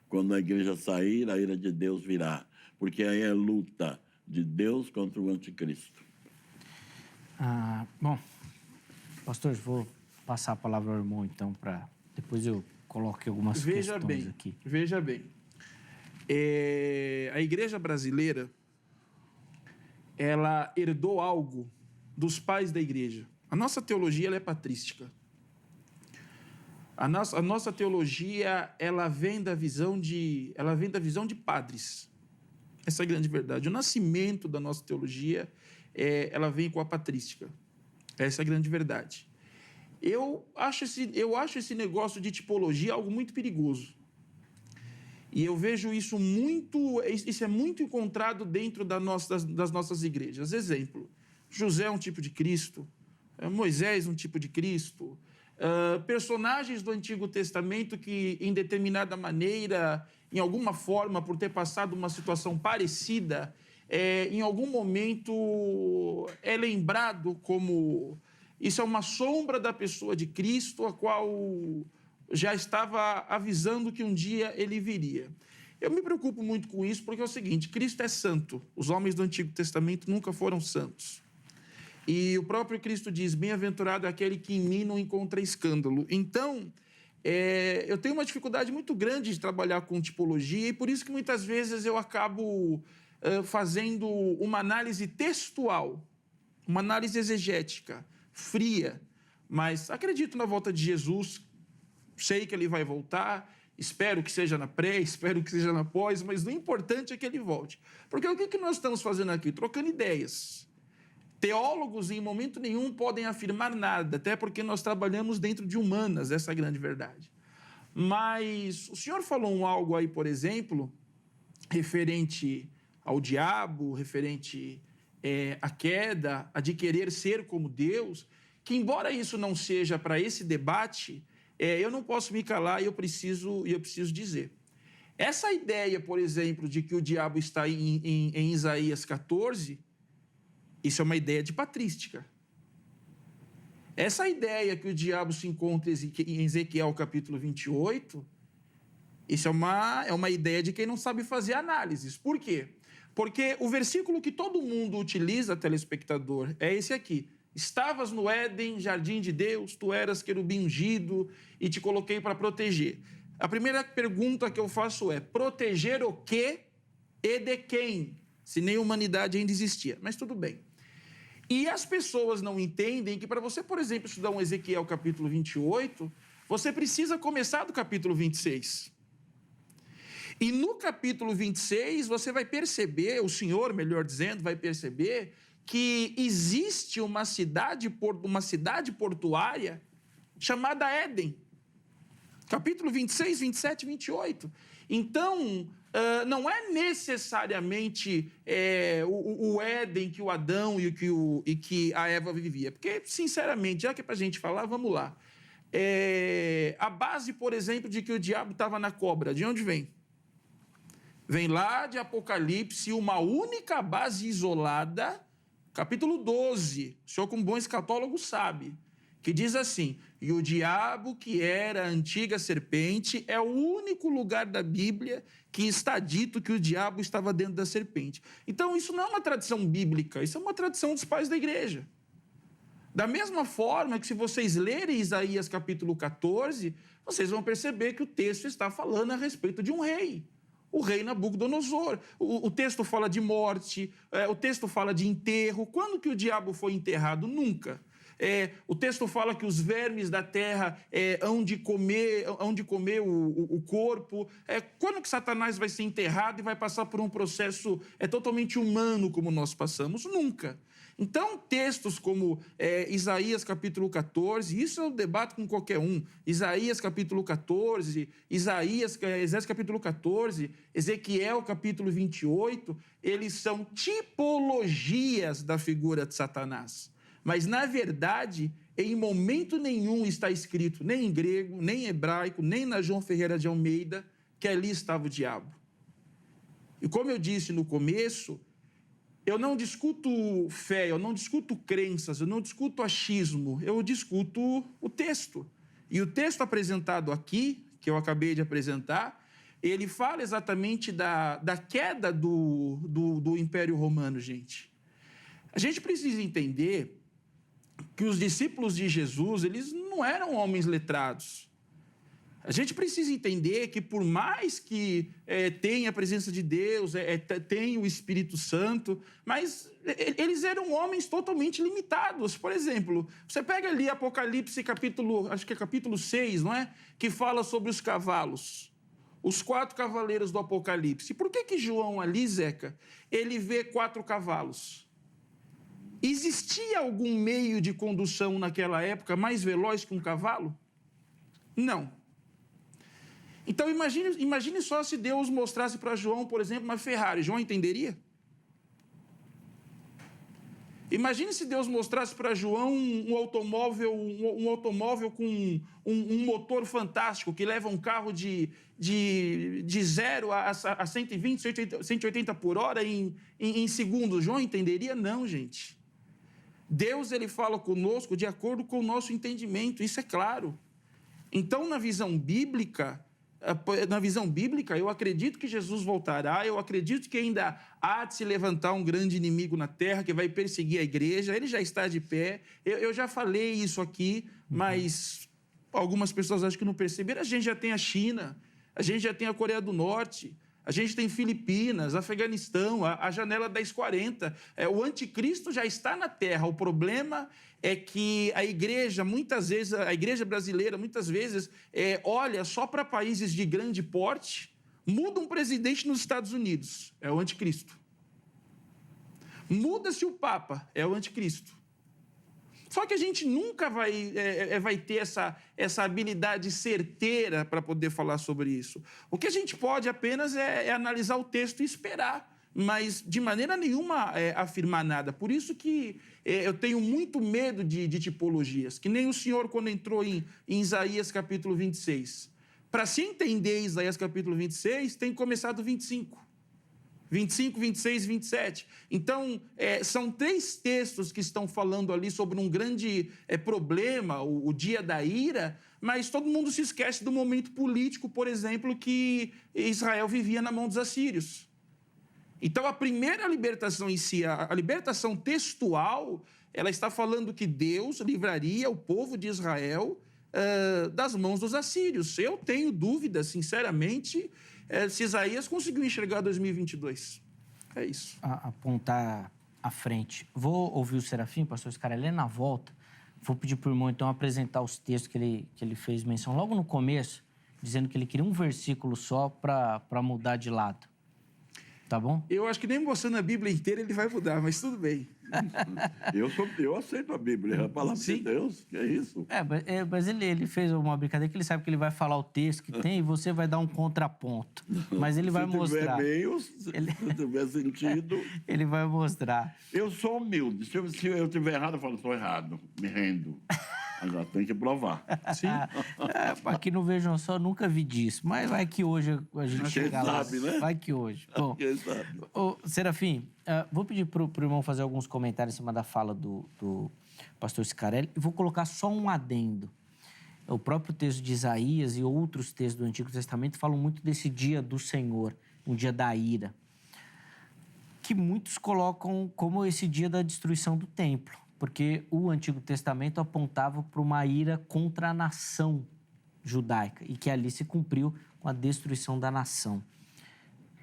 Quando a igreja sair, a ira de Deus virá. Porque aí é luta de Deus contra o anticristo. Bom, pastor, vou passar a palavra ao irmão, então, para depois eu coloque algumas questões aqui. Veja bem. A igreja brasileira, ela herdou algo dos pais da igreja. A nossa teologia ela é patrística. A nossa teologia ela vem da visão de padres. Essa é a grande verdade. O nascimento da nossa teologia ela vem com a patrística. Essa é a grande verdade. Eu acho esse negócio de tipologia algo muito perigoso. E eu vejo isso é muito encontrado dentro das nossas igrejas. Exemplo, José é um tipo de Cristo, Moisés um tipo de Cristo, personagens do Antigo Testamento que, em determinada maneira, em alguma forma, por ter passado uma situação parecida, em algum momento é lembrado como Isso é uma sombra da pessoa de Cristo, a qual já estava avisando que um dia ele viria. Eu me preocupo muito com isso, porque é o seguinte: Cristo é santo. Os homens do Antigo Testamento nunca foram santos. E o próprio Cristo diz: bem-aventurado é aquele que em mim não encontra escândalo. Então, eu tenho uma dificuldade muito grande de trabalhar com tipologia, e por isso que muitas vezes eu acabo fazendo uma análise textual, uma análise exegética, fria. Mas acredito na volta de Jesus, sei que ele vai voltar, espero que seja na pré, espero que seja na pós, mas o importante é que ele volte. Porque o que nós estamos fazendo aqui? Trocando ideias. Teólogos, em momento nenhum, podem afirmar nada, até porque nós trabalhamos dentro de humanas, essa é a grande verdade. Mas o senhor falou algo aí, por exemplo, referente ao diabo, referente à queda, a de querer ser como Deus, que embora isso não seja para esse debate, eu não posso me calar e eu preciso dizer. Essa ideia, por exemplo, de que o diabo está em Isaías 14, isso é uma ideia de patrística. Essa ideia que o diabo se encontra em Ezequiel capítulo 28, isso é uma ideia de quem não sabe fazer análises. Por quê? Porque o versículo que todo mundo utiliza, telespectador, é esse aqui. Estavas no Éden, jardim de Deus, tu eras querubim ungido e te coloquei para proteger. A primeira pergunta que eu faço é: proteger o quê e de quem? Se nem humanidade ainda existia. Mas tudo bem. E as pessoas não entendem que para você, por exemplo, estudar um Ezequiel capítulo 28, você precisa começar do capítulo 26. E no capítulo 26, você vai perceber, o senhor, melhor dizendo, vai perceber que existe uma cidade portuária chamada Éden. Capítulo 26, 27 e 28. Então, não é necessariamente o Éden que o Adão e que a Eva vivia. Porque, sinceramente, já que é para a gente falar, vamos lá. A base, por exemplo, de que o diabo estava na cobra, de onde vem? Vem lá de Apocalipse, uma única base isolada, capítulo 12, o senhor como bom escatólogo sabe, que diz assim: e o diabo, que era a antiga serpente, é o único lugar da Bíblia que está dito que o diabo estava dentro da serpente. Então, isso não é uma tradição bíblica, isso é uma tradição dos pais da igreja. Da mesma forma que, se vocês lerem Isaías capítulo 14, vocês vão perceber que o texto está falando a respeito de um rei. O rei Nabucodonosor. O texto fala de morte, o texto fala de enterro. Quando que o diabo foi enterrado? Nunca. O texto fala que os vermes da terra hão de comer o corpo. Quando que Satanás vai ser enterrado e vai passar por um processo totalmente humano como nós passamos? Nunca. Então, textos como Isaías capítulo 14, isso eu debato com qualquer um. Isaías capítulo 14, Isaías capítulo 14, Ezequiel capítulo 28, eles são tipologias da figura de Satanás. Mas, na verdade, em momento nenhum está escrito, nem em grego, nem em hebraico, nem na João Ferreira de Almeida, que ali estava o diabo. E como eu disse no começo, eu não discuto fé, eu não discuto crenças, eu não discuto achismo, eu discuto o texto. E o texto apresentado aqui, que eu acabei de apresentar, ele fala exatamente da queda do Império Romano, gente. A gente precisa entender que os discípulos de Jesus, eles não eram homens letrados. A gente precisa entender que, por mais que tenha a presença de Deus, tenha o Espírito Santo, mas eles eram homens totalmente limitados. Por exemplo, você pega ali Apocalipse acho que é capítulo 6, não é? Que fala sobre os cavalos. Os 4 cavaleiros do Apocalipse. Por que João ali, Zeca, ele vê 4 cavalos? Existia algum meio de condução naquela época mais veloz que um cavalo? Não. Então, imagine só se Deus mostrasse para João, por exemplo, uma Ferrari. João entenderia? Imagine se Deus mostrasse para João um automóvel com um motor fantástico, que leva um carro de 0 a 120, 180 por hora em segundos. João entenderia? Não, gente. Deus, ele fala conosco de acordo com o nosso entendimento, isso é claro. Então, na visão bíblica, eu acredito que Jesus voltará, eu acredito que ainda há de se levantar um grande inimigo na terra que vai perseguir a igreja, ele já está de pé. Eu já falei isso aqui, mas algumas pessoas acham que não perceberam. A gente já tem a China, a gente já tem a Coreia do Norte, a gente tem Filipinas, Afeganistão, a janela 1040. O anticristo já está na terra. O problema é que a igreja, muitas vezes, a igreja brasileira, muitas vezes, olha só para países de grande porte, muda um presidente nos Estados Unidos, é o anticristo. Muda-se o Papa, é o anticristo. Só que a gente nunca vai ter essa habilidade certeira para poder falar sobre isso. O que a gente pode apenas é analisar o texto e esperar, mas de maneira nenhuma afirmar nada. Por isso que eu tenho muito medo de tipologias, que nem o senhor quando entrou em Isaías capítulo 26. Para se entender Isaías capítulo 26, tem que começar do 25. 25, 26 e 27. Então, são 3 textos que estão falando ali sobre um grande problema, o dia da ira, mas todo mundo se esquece do momento político, por exemplo, que Israel vivia na mão dos assírios. Então, a primeira libertação em si, a libertação textual, ela está falando que Deus livraria o povo de Israel das mãos dos assírios. Eu tenho dúvidas, sinceramente, se Isaías conseguiu enxergar 2022. É isso. Apontar à frente. Vou ouvir o Serafim, pastor Scarelli, na volta. Vou pedir para o irmão, então, apresentar os textos que ele fez menção logo no começo, dizendo que ele queria um versículo só para mudar de lado. Tá bom? Eu acho que nem mostrando a Bíblia inteira ele vai mudar, mas tudo bem. Eu aceito a Bíblia, é a palavra de Deus, que é isso. Mas ele fez uma brincadeira que ele sabe que ele vai falar o texto que tem e você vai dar um contraponto. Mas ele vai mostrar. Se tiver sentido... Ele vai mostrar. Eu sou humilde. Se eu tiver errado, eu falo, estou errado, me rendo. Mas já tem que provar. Sim. Aqui no Vejam Só, nunca vi disso. Mas vai que hoje a gente chega lá. Quem sabe, né? Vai que hoje. Bom, quem sabe. Serafim, vou pedir pro irmão fazer alguns comentários em cima da fala do pastor Scarelli e vou colocar só um adendo. O próprio texto de Isaías e outros textos do Antigo Testamento falam muito desse dia do Senhor, um dia da ira, que muitos colocam como esse dia da destruição do templo, porque o Antigo Testamento apontava para uma ira contra a nação judaica e que ali se cumpriu com a destruição da nação.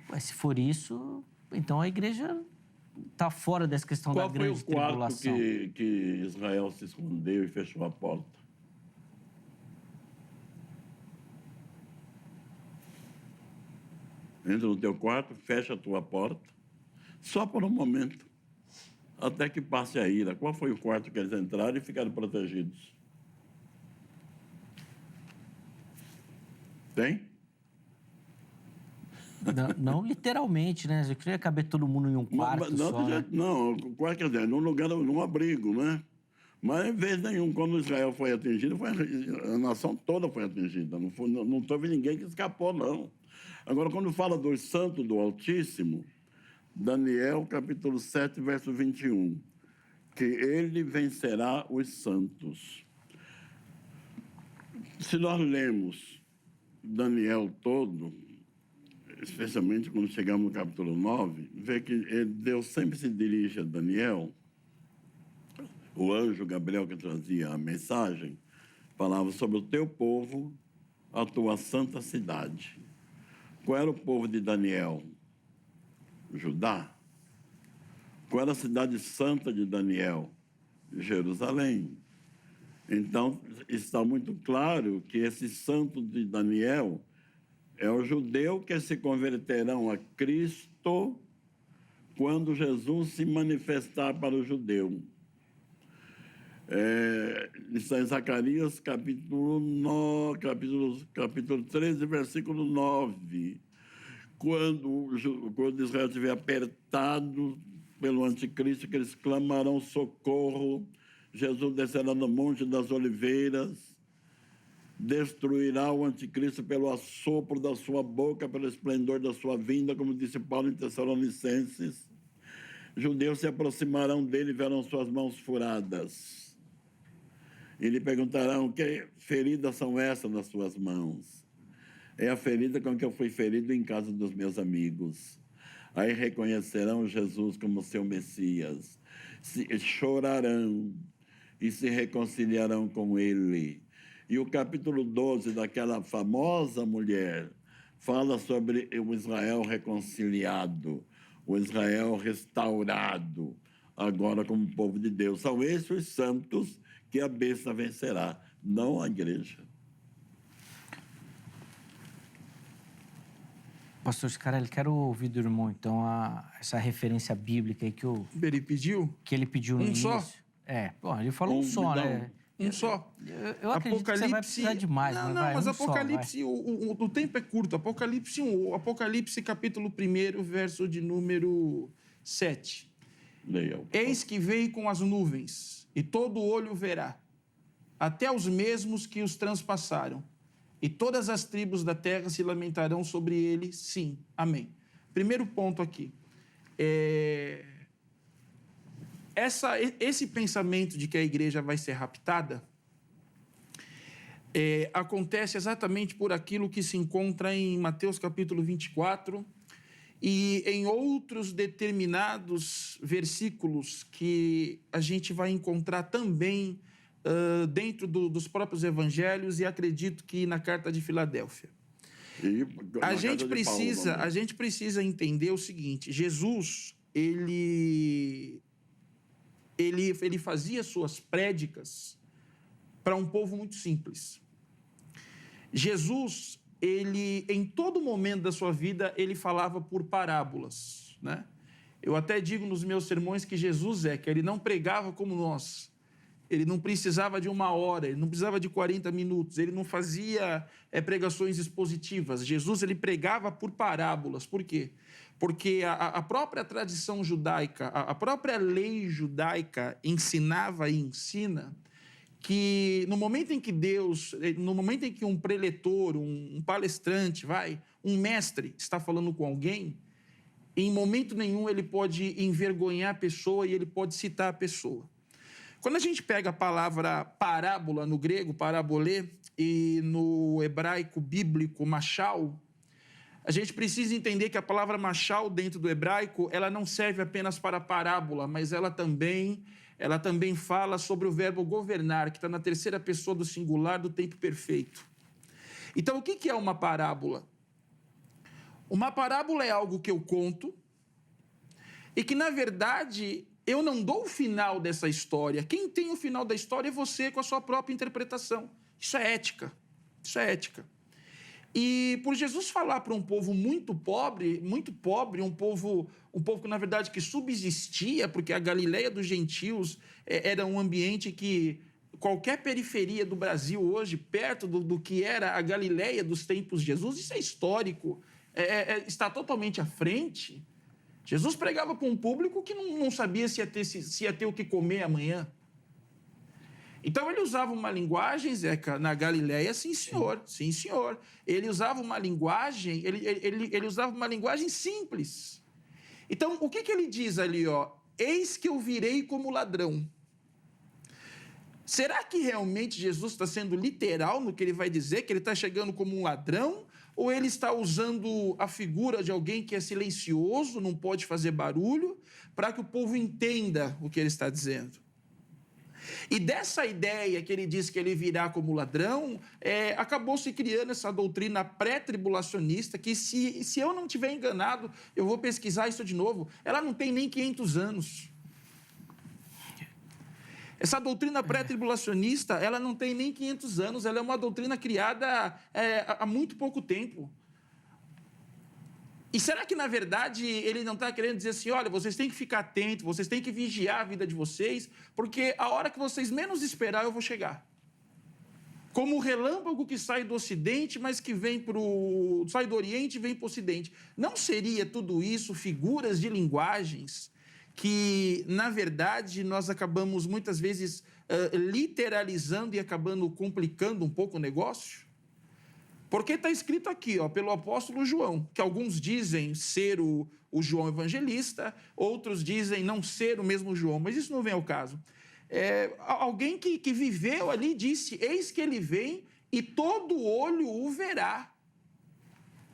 Mas se for isso, então a igreja está fora dessa questão da grande tribulação. Qual foi o quarto que Israel se escondeu e fechou a porta? Entra no teu quarto, fecha a tua porta, só por um momento, até que passe a ira. Qual foi o quarto que eles entraram e ficaram protegidos? Tem? Não literalmente, né? Eu queria caber todo mundo em um quarto só, né? Não, quer dizer, num lugar, num abrigo, né? Mas, em vez nenhum, quando Israel foi atingido, a nação toda foi atingida. Não teve ninguém que escapou, não. Agora, quando fala dos santos do Altíssimo, Daniel, capítulo 7, verso 21, que ele vencerá os santos. Se nós lemos Daniel todo, especialmente quando chegamos no capítulo 9, vê que Deus sempre se dirige a Daniel. O anjo Gabriel, que trazia a mensagem, falava sobre o teu povo, a tua santa cidade. Qual era o povo de Daniel? Judá. Qual era a cidade santa de Daniel? Jerusalém. Então, está muito claro que esse santo de Daniel é o judeu que se converterão a Cristo quando Jesus se manifestar para o judeu. Está em Zacarias, capítulo 13, versículo 9. Quando Israel estiver apertado pelo anticristo, que eles clamarão socorro, Jesus descerá no Monte das Oliveiras, destruirá o anticristo pelo assopro da sua boca, pelo esplendor da sua vinda, como disse Paulo em Tessalonicenses. Judeus se aproximarão dele e verão suas mãos furadas. E lhe perguntarão: que feridas são essas nas suas mãos? É a ferida com que eu fui ferido em casa dos meus amigos. Aí reconhecerão Jesus como seu Messias. Chorarão e se reconciliarão com ele. E o capítulo 12 daquela famosa mulher fala sobre o Israel reconciliado, o Israel restaurado, agora como povo de Deus. São esses os santos que a besta vencerá, não a igreja. Pastor Scarelli, quero ouvir do irmão, então, essa referência bíblica aí Ele pediu? que ele pediu no início. Só? Bom, ele falou um só, né? Um só. Eu acredito que você vai precisar de mais, mas Apocalipse, o tempo é curto. Apocalipse 1, Apocalipse capítulo 1, verso de número 7. Leia. Eis que veio com as nuvens, e todo olho verá, até os mesmos que os transpassaram, e todas as tribos da terra se lamentarão sobre ele, sim. Amém. Primeiro ponto aqui. Esse pensamento de que a igreja vai ser raptada acontece exatamente por aquilo que se encontra em Mateus capítulo 24 e em outros determinados versículos que a gente vai encontrar também dentro dos próprios evangelhos e acredito que na carta de Filadélfia. A gente precisa entender o seguinte: Jesus, ele fazia suas prédicas para um povo muito simples. Jesus, em todo momento da sua vida, ele falava por parábolas, né? Eu até digo nos meus sermões que Jesus que ele não pregava como nós. Ele não precisava de 1 hora, ele não precisava de 40 minutos, ele não fazia pregações expositivas. Jesus, ele pregava por parábolas. Por quê? Porque a própria tradição judaica, a própria lei judaica ensinava e ensina que no momento em que um preletor, um palestrante, um mestre está falando com alguém, em momento nenhum ele pode envergonhar a pessoa e ele pode citar a pessoa. Quando a gente pega a palavra parábola no grego, parabolê, e no hebraico bíblico, machal, a gente precisa entender que a palavra machal dentro do hebraico, ela não serve apenas para parábola, mas ela também fala sobre o verbo governar, que está na terceira pessoa do singular do tempo perfeito. Então, o que é uma parábola? Uma parábola é algo que eu conto e que, na verdade, eu não dou o final dessa história. Quem tem o final da história é você com a sua própria interpretação. Isso é ética. E por Jesus falar para um povo muito pobre, um povo que, na verdade, que subsistia, porque a Galileia dos gentios era um ambiente que qualquer periferia do Brasil hoje, perto do que era a Galileia dos tempos de Jesus, isso é histórico, está totalmente à frente. Jesus pregava para um público que não sabia se ia ter o que comer amanhã. Então, ele usava uma linguagem, Zeca, na Galileia, sim, senhor. Ele usava uma linguagem, ele usava uma linguagem simples. Então, o que ele diz ali, ó? Eis que eu virei como ladrão. Será que realmente Jesus está sendo literal no que ele vai dizer, que ele está chegando como um ladrão? Ou ele está usando a figura de alguém que é silencioso, não pode fazer barulho, para que o povo entenda o que ele está dizendo? E dessa ideia que ele diz que ele virá como ladrão, acabou se criando essa doutrina pré-tribulacionista, que se eu não estiver enganado, eu vou pesquisar isso de novo, ela não tem nem 500 anos. Essa doutrina pré-tribulacionista, ela não tem nem 500 anos, ela é uma doutrina criada há muito pouco tempo. E será que, na verdade, ele não está querendo dizer assim, olha, vocês têm que ficar atentos, vocês têm que vigiar a vida de vocês, porque a hora que vocês menos esperar, eu vou chegar. Como o relâmpago que sai do Ocidente, mas que sai do Oriente e vem para o Ocidente. Não seria tudo isso figuras de linguagens que, na verdade, nós acabamos, muitas vezes, literalizando e acabando complicando um pouco o negócio? Porque está escrito aqui, ó, pelo apóstolo João, que alguns dizem ser o João evangelista, outros dizem não ser o mesmo João, mas isso não vem ao caso. Alguém que viveu ali disse, eis que ele vem e todo olho o verá.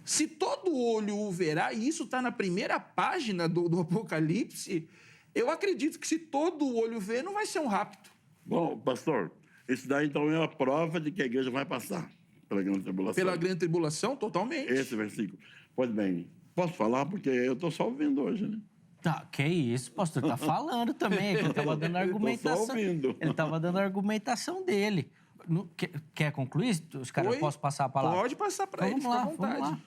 Se todo olho o verá, e isso está na primeira página do Apocalipse, eu acredito que se todo olho ver, não vai ser um rapto. Bom, pastor, isso daí então é a prova de que a igreja vai passar pela grande tribulação. Pela grande tribulação, totalmente. Esse versículo. Pois bem, posso falar porque eu estou só ouvindo hoje, né? Tá, que isso, pastor? Tá falando também, que ele estava dando argumentação. Tô só ouvindo. Ele estava dando a argumentação dele. Quer concluir? Os caras, eu posso passar a palavra? Pode passar para ele, fica à vontade. Vamos lá.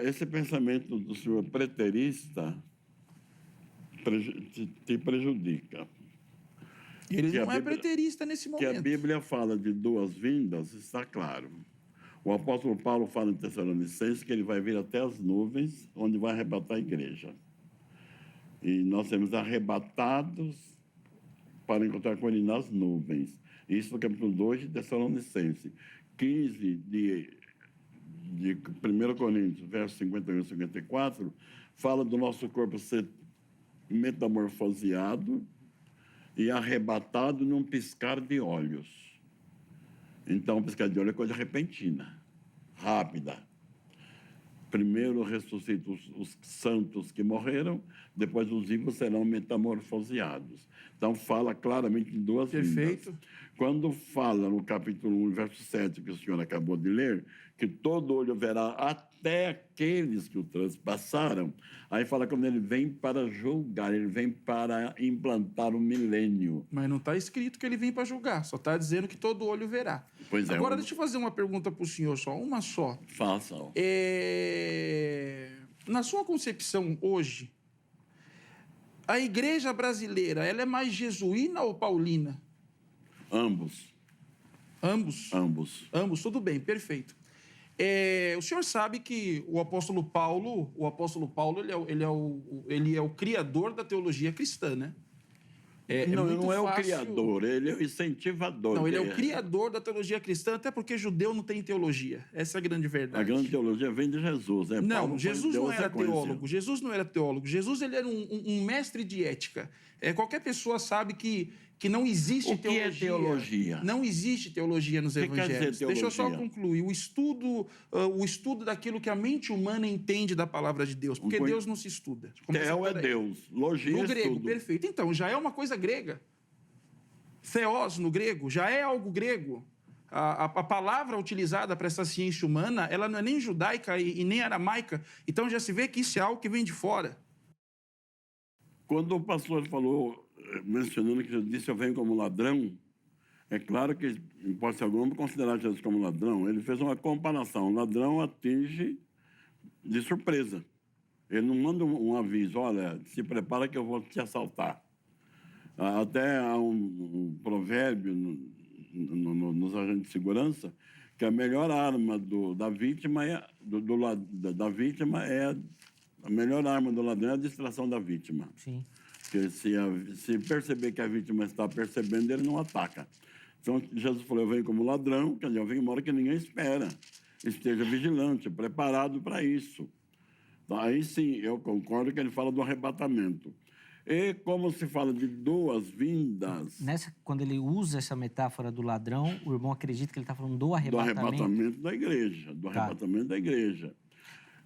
Esse pensamento do senhor preterista te prejudica. Ele não é preterista nesse momento. Que a Bíblia fala de duas vindas, está claro. O apóstolo Paulo fala em Tessalonicenses que ele vai vir até as nuvens, onde vai arrebatar a igreja. E nós seremos arrebatados para encontrar com ele nas nuvens. Isso no capítulo 2 de Tessalonicenses. 15 de 1 Coríntios, versos 51 e 54, fala do nosso corpo ser metamorfoseado e arrebatado num piscar de olhos. Então, piscar de olho é coisa repentina, rápida. Primeiro ressuscitam os santos que morreram, depois os vivos serão metamorfoseados. Então, fala claramente em duas Perfeito. vindas. Quando fala no capítulo 1, verso 7, que o senhor acabou de ler, que todo olho verá até aqueles que o transpassaram, aí fala quando ele vem para julgar, ele vem para implantar o milênio. Mas não está escrito que ele vem para julgar, só está dizendo que todo olho verá. Pois é. Agora, deixa eu fazer uma pergunta para o senhor só, uma só. Façam. Na sua concepção hoje, a igreja brasileira, ela é mais jesuína ou paulina? Ambos. Ambos? Ambos. Ambos, tudo bem, perfeito. O senhor sabe que o apóstolo Paulo, ele é o criador da teologia cristã, né? Não, não é o criador, ele é o incentivador. Não, ele é o criador da teologia cristã, até porque judeu não tem teologia. Essa é a grande verdade. A grande teologia vem de Jesus, né? Não, Paulo Jesus não era teólogo. Jesus não era teólogo. Jesus ele era um mestre de ética. Qualquer pessoa sabe que não existe teologia. O que é teologia? Não existe teologia nos evangelhos. Quer dizer teologia? Deixa eu só concluir. O estudo daquilo que a mente humana entende da palavra de Deus. Porque Deus não se estuda. Theo é Deus. Logia é no grego, estudo. perfeito. Então, já é uma coisa grega. Theos, no grego, já é algo grego. A palavra utilizada para essa ciência humana, ela não é nem judaica e nem aramaica. Então, já se vê que isso é algo que vem de fora. Quando o pastor falou, mencionando que Jesus disse, eu venho como ladrão, é claro que, em hipótese alguma, considerar Jesus como ladrão, ele fez uma comparação. O ladrão atinge de surpresa. Ele não manda um aviso, olha, se prepara que eu vou te assaltar. Até há um provérbio nos agentes de segurança que a melhor arma da vítima a melhor arma do ladrão é a distração da vítima. Sim. Porque se perceber que a vítima está percebendo, ele não ataca. Então, Jesus falou, eu venho como ladrão, quer dizer, eu venho uma hora que ninguém espera. Esteja vigilante, preparado para isso. Aí sim, eu concordo que ele fala do arrebatamento. E como se fala de duas vindas... Quando ele usa essa metáfora do ladrão, o irmão acredita que ele está falando do arrebatamento. Do arrebatamento da igreja. Arrebatamento da igreja.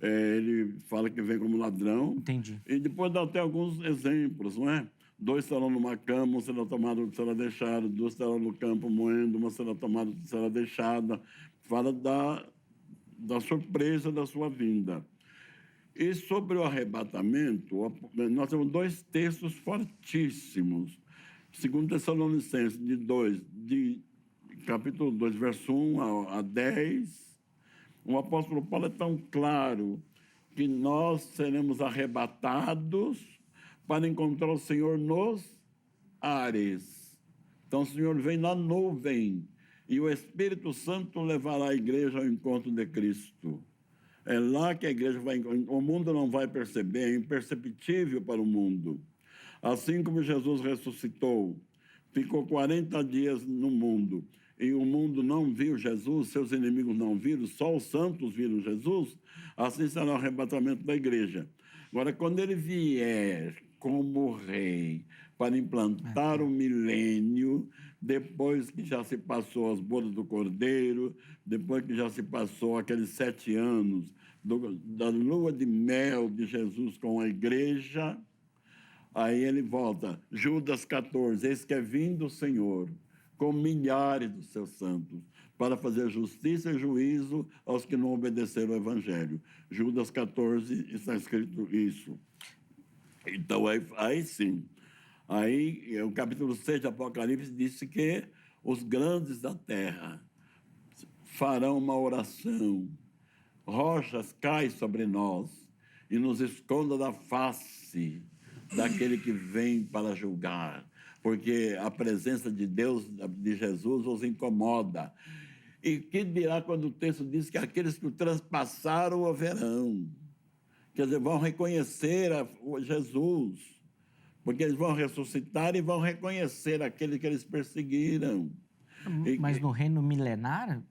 Ele fala que vem como ladrão. Entendi. E depois dá até alguns exemplos, não é? 2 estarão numa cama, um será tomado, outro será deixado. 2 estarão no campo moendo, uma será tomada, outra será deixada. Fala da surpresa da sua vinda. E sobre o arrebatamento, nós temos 2 textos fortíssimos. 2 Tessalonicenses, capítulo 2, verso 1 a 10. O apóstolo Paulo é tão claro que nós seremos arrebatados para encontrar o Senhor nos ares. Então, o Senhor vem na nuvem e o Espírito Santo levará a igreja ao encontro de Cristo. É lá que a igreja vai... O mundo não vai perceber, é imperceptível para o mundo. Assim como Jesus ressuscitou, ficou 40 dias no mundo e o mundo não viu Jesus, seus inimigos não viram, só os santos viram Jesus, assim será o arrebatamento da igreja. Agora, quando ele vier como rei para implantar o milênio, depois que já se passou as bodas do Cordeiro, depois que já se passou aqueles 7 anos da lua de mel de Jesus com a igreja, aí ele volta. Judas 14, eis que é vindo o Senhor com milhares dos seus santos para fazer justiça e juízo aos que não obedeceram ao Evangelho. Judas 14 está escrito isso. Então, aí sim. Aí, o capítulo 6 de Apocalipse disse que os grandes da terra farão uma oração. Rochas caem sobre nós e nos esconda da face daquele que vem para julgar, porque a presença de Deus, de Jesus, os incomoda. E que dirá quando o texto diz que aqueles que o transpassaram o verão? Quer dizer, vão reconhecer Jesus, porque eles vão ressuscitar e vão reconhecer aquele que eles perseguiram. Mas no reino milenar?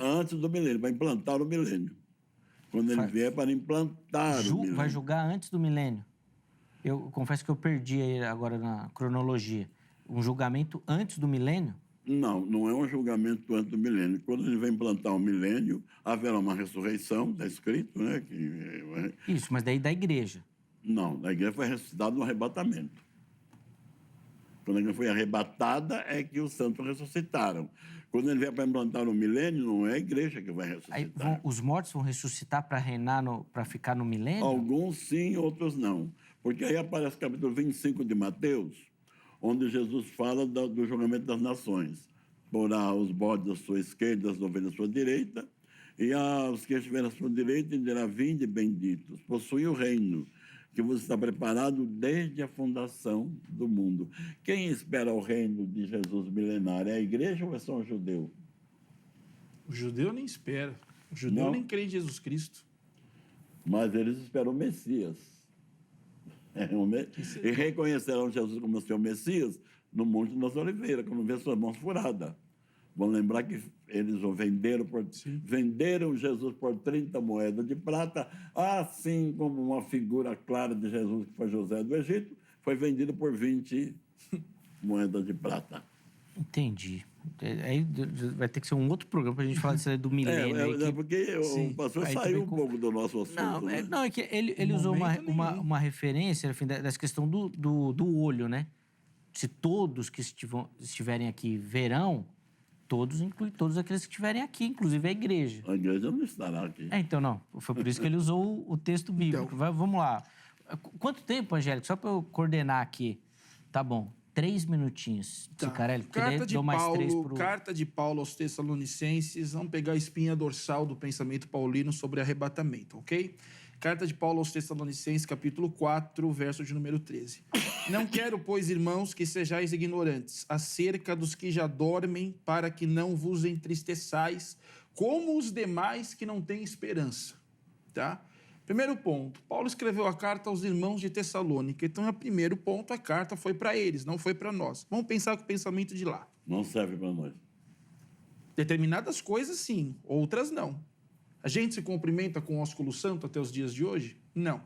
Antes do milênio, para implantar o milênio. Quando ele vier para implantar o milênio. Vai julgar antes do milênio? Eu confesso que eu perdi aí agora na cronologia. Um julgamento antes do milênio? Não, não é um julgamento antes do milênio. Quando ele vai implantar o milênio, haverá uma ressurreição, está escrito, né? Isso, mas daí da igreja. Não, a igreja foi ressuscitada no arrebatamento. Quando a igreja foi arrebatada, é que os santos ressuscitaram. Quando ele vier para implantar o milênio, não é a igreja que vai ressuscitar. Aí os mortos vão ressuscitar para reinar, para ficar no milênio? Alguns sim, outros não. Porque aí aparece o capítulo 25 de Mateus, onde Jesus fala do julgamento das nações. Porá os bodes à sua esquerda, as ovelhas à sua direita, e aos que estiverem à sua direita, dirá: vinde benditos, possui o reino que vos está preparado desde a fundação do mundo. Quem espera o reino de Jesus milenário? É a igreja ou é só o judeu? O judeu nem espera. O judeu nem crê em Jesus Cristo. Mas eles esperam o Messias. E reconhecerão Jesus como seu Messias no Monte das Oliveiras, quando vê suas mãos furadas. Vão lembrar que eles o venderam Jesus por 30 moedas de prata, assim como uma figura clara de Jesus, que foi José do Egito, foi vendido por 20 moedas de prata. Entendi. Aí vai ter que ser um outro programa para a gente falar disso aí do milênio. Porque o pastor saiu um pouco do nosso assunto. Não, é que ele usou uma referência, enfim, dessa questão do olho, né? Se todos que estiverem aqui verão, todos inclui todos aqueles que estiverem aqui, inclusive a igreja. A igreja não estará aqui. Então, não. Foi por isso que ele usou o texto bíblico. Então, Vamos lá. Quanto tempo, Angélico? Só para eu coordenar aqui. Tá bom. 3 minutinhos. Tá. Cicarelli, Carta de Paulo aos Tessalonicenses. Vamos pegar a espinha dorsal do pensamento paulino sobre arrebatamento, ok? Carta de Paulo aos Tessalonicenses, capítulo 4, verso de número 13. Não quero, pois, irmãos, que sejais ignorantes acerca dos que já dormem, para que não vos entristeçais, como os demais que não têm esperança. Tá? Primeiro ponto, Paulo escreveu a carta aos irmãos de Tessalônica. Então, o primeiro ponto, a carta foi para eles, não foi para nós. Vamos pensar com o pensamento de lá. Não serve para nós. Determinadas coisas, sim. Outras, não. A gente se cumprimenta com o ósculo santo até os dias de hoje? Não.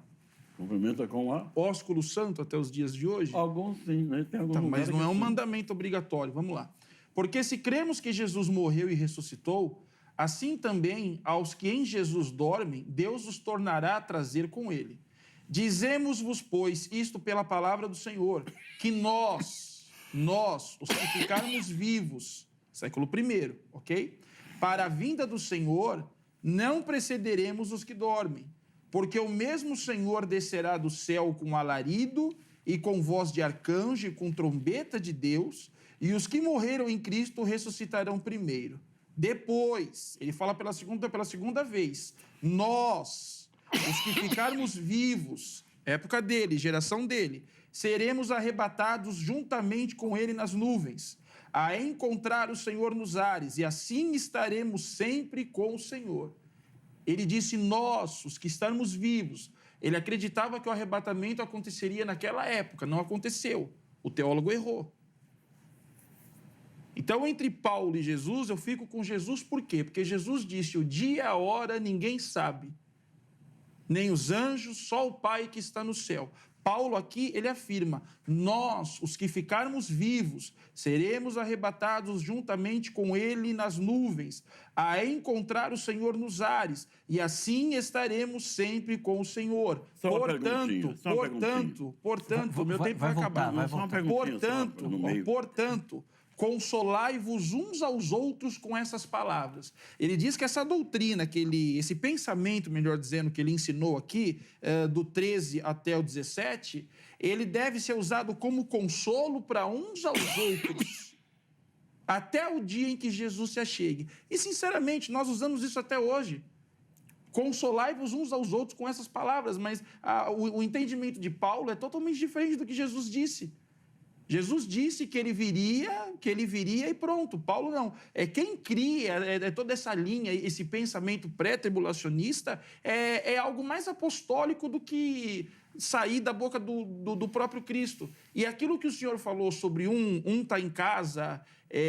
Cumprimenta com a... Ósculo santo até os dias de hoje? Alguns sim, né? Tem alguns Mas não é um mandamento obrigatório. Vamos lá. Porque se cremos que Jesus morreu e ressuscitou, assim também aos que em Jesus dormem, Deus os tornará a trazer com ele. Dizemos-vos, pois, isto pela palavra do Senhor, que nós, os que ficarmos vivos, século I, ok? Para a vinda do Senhor, não precederemos os que dormem, porque o mesmo Senhor descerá do céu com alarido e com voz de arcanjo e com trombeta de Deus, e os que morreram em Cristo ressuscitarão primeiro. Depois, ele fala pela segunda vez, nós, os que ficarmos vivos, época dele, geração dele, seremos arrebatados juntamente com ele nas nuvens, a encontrar o Senhor nos ares, e assim estaremos sempre com o Senhor. Ele disse nós, os que estamos vivos. Ele acreditava que o arrebatamento aconteceria naquela época, não aconteceu. O teólogo errou. Então, entre Paulo e Jesus, eu fico com Jesus por quê? Porque Jesus disse, o dia e a hora ninguém sabe, nem os anjos, só o Pai que está no céu. Paulo aqui, ele afirma, nós, os que ficarmos vivos, seremos arrebatados juntamente com ele nas nuvens, a encontrar o Senhor nos ares, e assim estaremos sempre com o Senhor. Portanto, meu tempo vai acabar. Portanto, consolai-vos uns aos outros com essas palavras. Ele diz que essa doutrina, esse pensamento, melhor dizendo, que ele ensinou aqui, do 13 até o 17, ele deve ser usado como consolo para uns aos outros, até o dia em que Jesus se achegue. E, sinceramente, nós usamos isso até hoje. Consolai-vos uns aos outros com essas palavras, mas o entendimento de Paulo é totalmente diferente do que Jesus disse. Jesus disse que ele viria e pronto. Paulo não. Quem cria toda essa linha, esse pensamento pré-tribulacionista, é algo mais apostólico do que sair da boca do próprio Cristo. E aquilo que o Senhor falou sobre um tá em casa,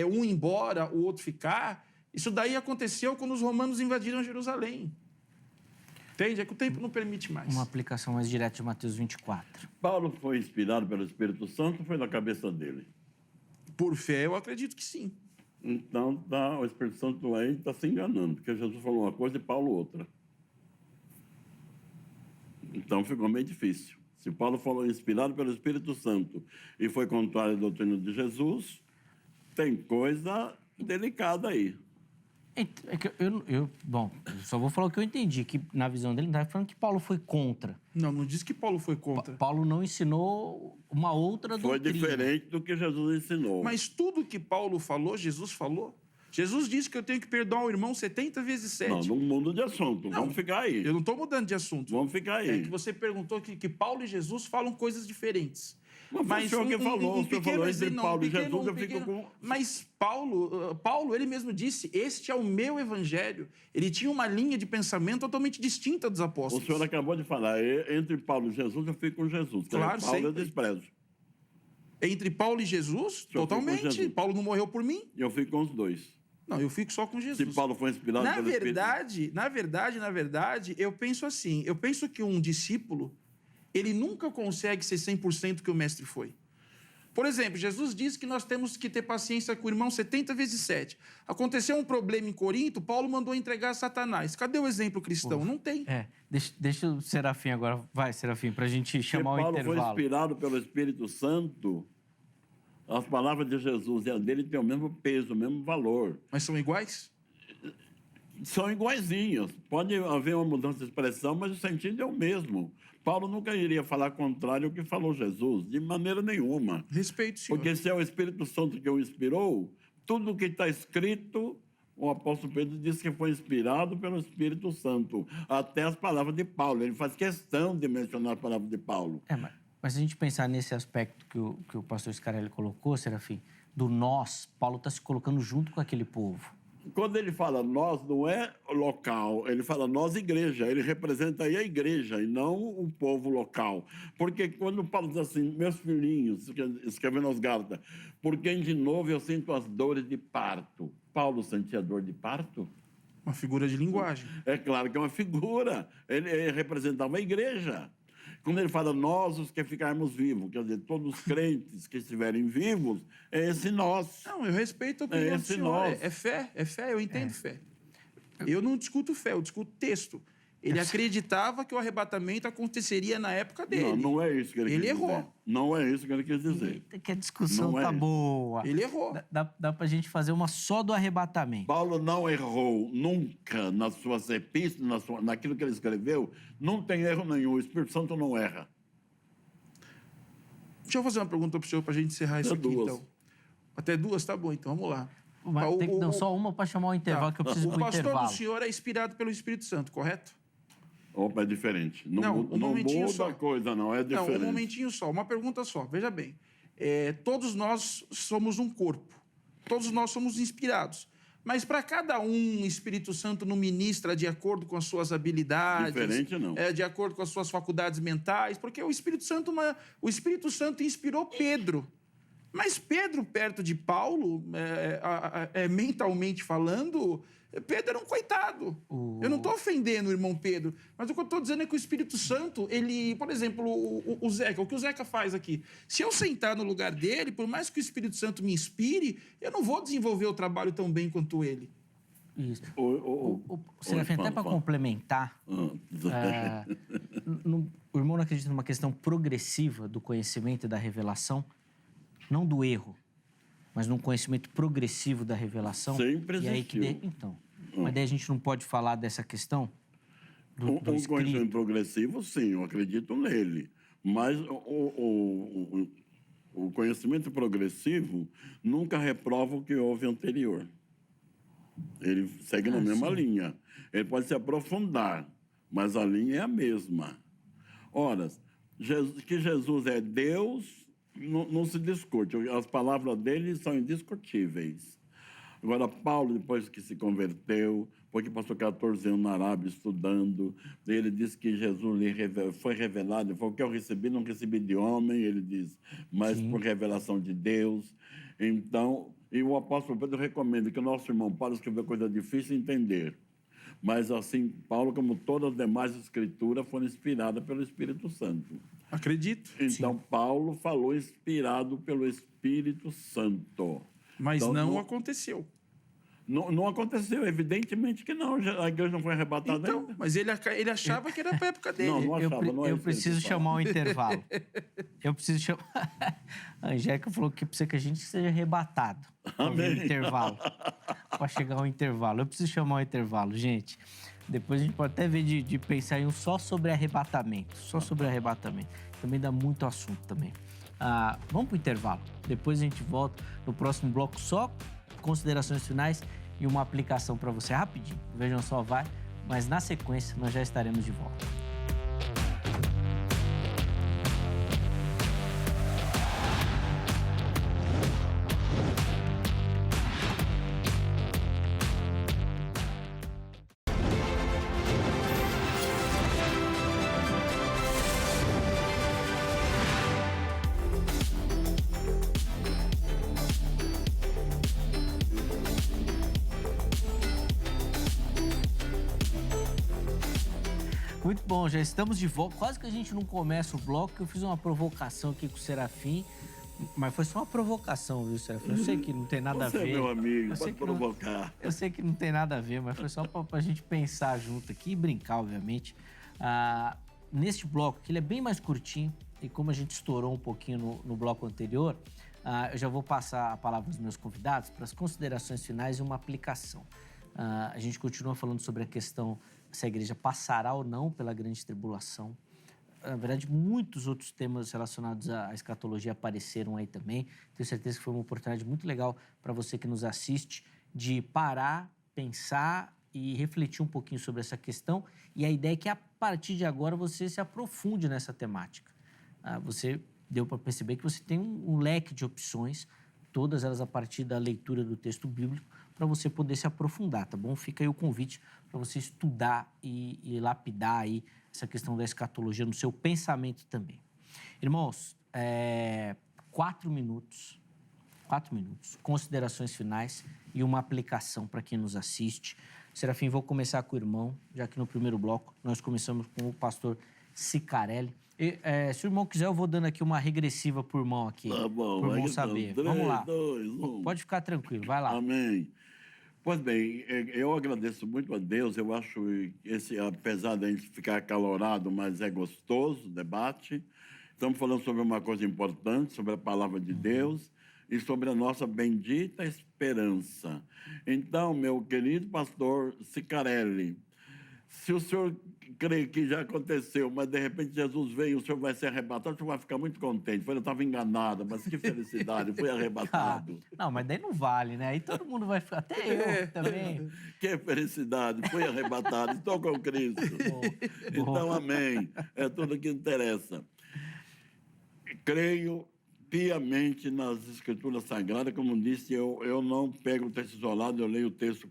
um ir embora, o outro ficar, isso daí aconteceu quando os romanos invadiram Jerusalém. Entende? É que o tempo não permite mais. Uma aplicação mais direta de Mateus 24. Paulo foi inspirado pelo Espírito Santo ou foi na cabeça dele? Por fé, eu acredito que sim. Então, o Espírito Santo aí está se enganando, porque Jesus falou uma coisa e Paulo outra. Então, ficou meio difícil. Se Paulo falou inspirado pelo Espírito Santo e foi contrário à doutrina de Jesus, tem coisa delicada aí. Eu só vou falar o que eu entendi, que na visão dele, ele está falando que Paulo foi contra. Não disse que Paulo foi contra. Paulo não ensinou uma outra doutrina. Foi diferente do que Jesus ensinou. Mas tudo que Paulo falou, Jesus falou. Jesus disse que eu tenho que perdoar o irmão 70 vezes 7. Não muda de assunto. Vamos ficar aí. Eu não estou mudando de assunto. Vamos ficar aí. É que você perguntou que Paulo e Jesus falam coisas diferentes. Mas o senhor que falou, o senhor falou entre Paulo e Jesus, eu fico com... Mas Paulo, ele mesmo disse, este é o meu evangelho. Ele tinha uma linha de pensamento totalmente distinta dos apóstolos. O senhor acabou de falar, entre Paulo e Jesus, eu fico com Jesus. Claro, Paulo sempre. eu desprezo. Entre Paulo e Jesus, totalmente. Jesus. Paulo não morreu por mim. Eu fico com os dois. Não, eu fico só com Jesus. Se Paulo foi inspirado pelo Espírito... Na verdade, eu penso assim. Eu penso que um discípulo, ele nunca consegue ser 100% que o mestre foi. Por exemplo, Jesus disse que nós temos que ter paciência com o irmão 70 vezes 7. Aconteceu um problema em Corinto, Paulo mandou entregar a Satanás. Cadê o exemplo cristão? Não tem. Deixa o Serafim agora. Vai, Serafim, para a gente chamar o intervalo. Paulo foi inspirado pelo Espírito Santo... As palavras de Jesus e a dele têm o mesmo peso, o mesmo valor. Mas são iguais? São iguaizinhas. Pode haver uma mudança de expressão, mas o sentido é o mesmo. Paulo nunca iria falar contrário ao que falou Jesus, de maneira nenhuma. Respeito, senhor. Porque se é o Espírito Santo que o inspirou, tudo que está escrito, o apóstolo Pedro disse que foi inspirado pelo Espírito Santo. Até as palavras de Paulo. Ele faz questão de mencionar as palavras de Paulo. Mas se a gente pensar nesse aspecto que o pastor Scarelli colocou, Serafim, do nós, Paulo está se colocando junto com aquele povo. Quando ele fala nós, não é local, ele fala nós, igreja. Ele representa aí a igreja e não o povo local. Porque quando Paulo diz assim, meus filhinhos, escrevendo aos Gálatas, por quem de novo eu sinto as dores de parto. Paulo sentia dor de parto? Uma figura de linguagem. É claro que é uma figura. Ele representava a igreja. Quando ele fala nós, os que ficarmos vivos, quer dizer, todos os crentes que estiverem vivos, é esse nós. Não, eu respeito a opinião do senhor. É fé, eu entendo fé. Eu não discuto fé, eu discuto texto. Ele acreditava que o arrebatamento aconteceria na época dele. Não é isso que ele quis dizer. Ele errou. Não é isso que ele quis dizer. Eita, que a discussão tá boa. Ele errou. Dá pra gente fazer uma só do arrebatamento. Paulo não errou nunca nas suas epístolas, naquilo que ele escreveu. Não tem erro nenhum. O Espírito Santo não erra. Deixa eu fazer uma pergunta pro senhor pra gente encerrar isso aqui, então. Até duas, tá bom, então vamos lá. Mas só uma para chamar o intervalo, que eu preciso pro intervalo. O pastor do senhor é inspirado pelo Espírito Santo, correto? Opa, é diferente. Não muda a coisa, não. É diferente. Não, um momentinho só. Uma pergunta só. Veja bem. Todos nós somos um corpo. Todos nós somos inspirados. Mas para cada um, o Espírito Santo não ministra de acordo com as suas habilidades. Diferente, não. De acordo com as suas faculdades mentais. Porque o Espírito Santo inspirou Pedro. Mas Pedro, perto de Paulo, mentalmente falando, Pedro era um coitado. Eu não estou ofendendo o irmão Pedro, mas o que eu estou dizendo é que o Espírito Santo, ele, por exemplo, o Zeca, o que o Zeca faz aqui, se eu sentar no lugar dele, por mais que o Espírito Santo me inspire, eu não vou desenvolver o trabalho tão bem quanto ele. Isso. Serafim, até para complementar, o irmão não acredita numa questão progressiva do conhecimento e da revelação, não do erro, mas num conhecimento progressivo da revelação. Sempre existiu. E aí então, mas daí a gente não pode falar dessa questão do conhecimento progressivo, sim, eu acredito nele. Mas o conhecimento progressivo nunca reprova o que houve anterior. Ele segue na mesma linha. Ele pode se aprofundar, mas a linha é a mesma. Ora, que Jesus é Deus, não se discute. As palavras dele são indiscutíveis. Agora, Paulo, depois que se converteu, porque passou 14 anos na Arábia estudando, ele disse que Jesus lhe foi revelado. Ele falou: o que eu recebi, não recebi de homem, ele diz, mas por revelação de Deus. Então, e o apóstolo Pedro recomenda que o nosso irmão Paulo escreveu coisa difícil de entender. Mas, assim, Paulo, como todas as demais escrituras, foram inspiradas pelo Espírito Santo. Acredito. Então, Paulo falou inspirado pelo Espírito Santo. Mas então, não aconteceu. Não aconteceu, evidentemente que não. A igreja não foi arrebatada então, ainda. Mas ele achava que era para a época dele. Não achava, eu preciso chamar um intervalo. Eu preciso chamar... A Angélica falou que precisa que a gente seja arrebatado. Amém. Intervalo. Para chegar ao intervalo. Eu preciso chamar um intervalo, gente. Depois a gente pode até ver de pensar em um só sobre arrebatamento. Só sobre arrebatamento. Também dá muito assunto também. Vamos para o intervalo. Depois a gente volta no próximo bloco, só considerações finais e uma aplicação para você rapidinho. Vejam só, vai. Mas na sequência nós já estaremos de volta. Muito bom, já estamos de volta. Quase que a gente não começa o bloco, que eu fiz uma provocação aqui com o Serafim, mas foi só uma provocação, viu, Serafim? Eu sei que não tem nada a ver. Você é meu amigo, pode provocar. Eu sei que não tem nada a ver, mas foi só pra gente pensar junto aqui e brincar, obviamente. Neste bloco, que ele é bem mais curtinho, e como a gente estourou um pouquinho no bloco anterior, eu já vou passar a palavra aos meus convidados para as considerações finais e uma aplicação. A gente continua falando sobre a questão se a igreja passará ou não pela grande tribulação. Na verdade, muitos outros temas relacionados à escatologia apareceram aí também. Tenho certeza que foi uma oportunidade muito legal para você que nos assiste de parar, pensar e refletir um pouquinho sobre essa questão. E a ideia é que, a partir de agora, você se aprofunde nessa temática. Você deu para perceber que você tem um leque de opções, todas elas a partir da leitura do texto bíblico, para você poder se aprofundar, tá bom? Fica aí o convite para você estudar e lapidar aí essa questão da escatologia no seu pensamento também. Irmãos, 4 minutos, considerações finais e uma aplicação para quem nos assiste. Serafim, vou começar com o irmão, já que no primeiro bloco nós começamos com o pastor Sicarelli. Se o irmão quiser, eu vou dando aqui uma regressiva pro irmão aqui. Tá bom, pro irmão saber. 3, Vamos lá. 2, 1. Pode ficar tranquilo, vai lá. Amém. Pois bem, eu agradeço muito a Deus. Eu acho que apesar de a gente ficar acalorado, mas é gostoso o debate. Estamos falando sobre uma coisa importante, sobre a palavra de Deus e sobre a nossa bendita esperança. Então, meu querido pastor Sicarelli, se o senhor crê que já aconteceu, mas de repente Jesus veio, o senhor vai ser arrebatado, o senhor vai ficar muito contente. Eu estava enganada, mas que felicidade, fui arrebatado. Não, mas daí não vale, né? Aí todo mundo vai ficar, até eu também. Que felicidade, fui arrebatado, estou com Cristo. Então, amém. É tudo que interessa. Creio piamente nas Escrituras Sagradas, como disse, eu não pego o texto isolado, eu leio o texto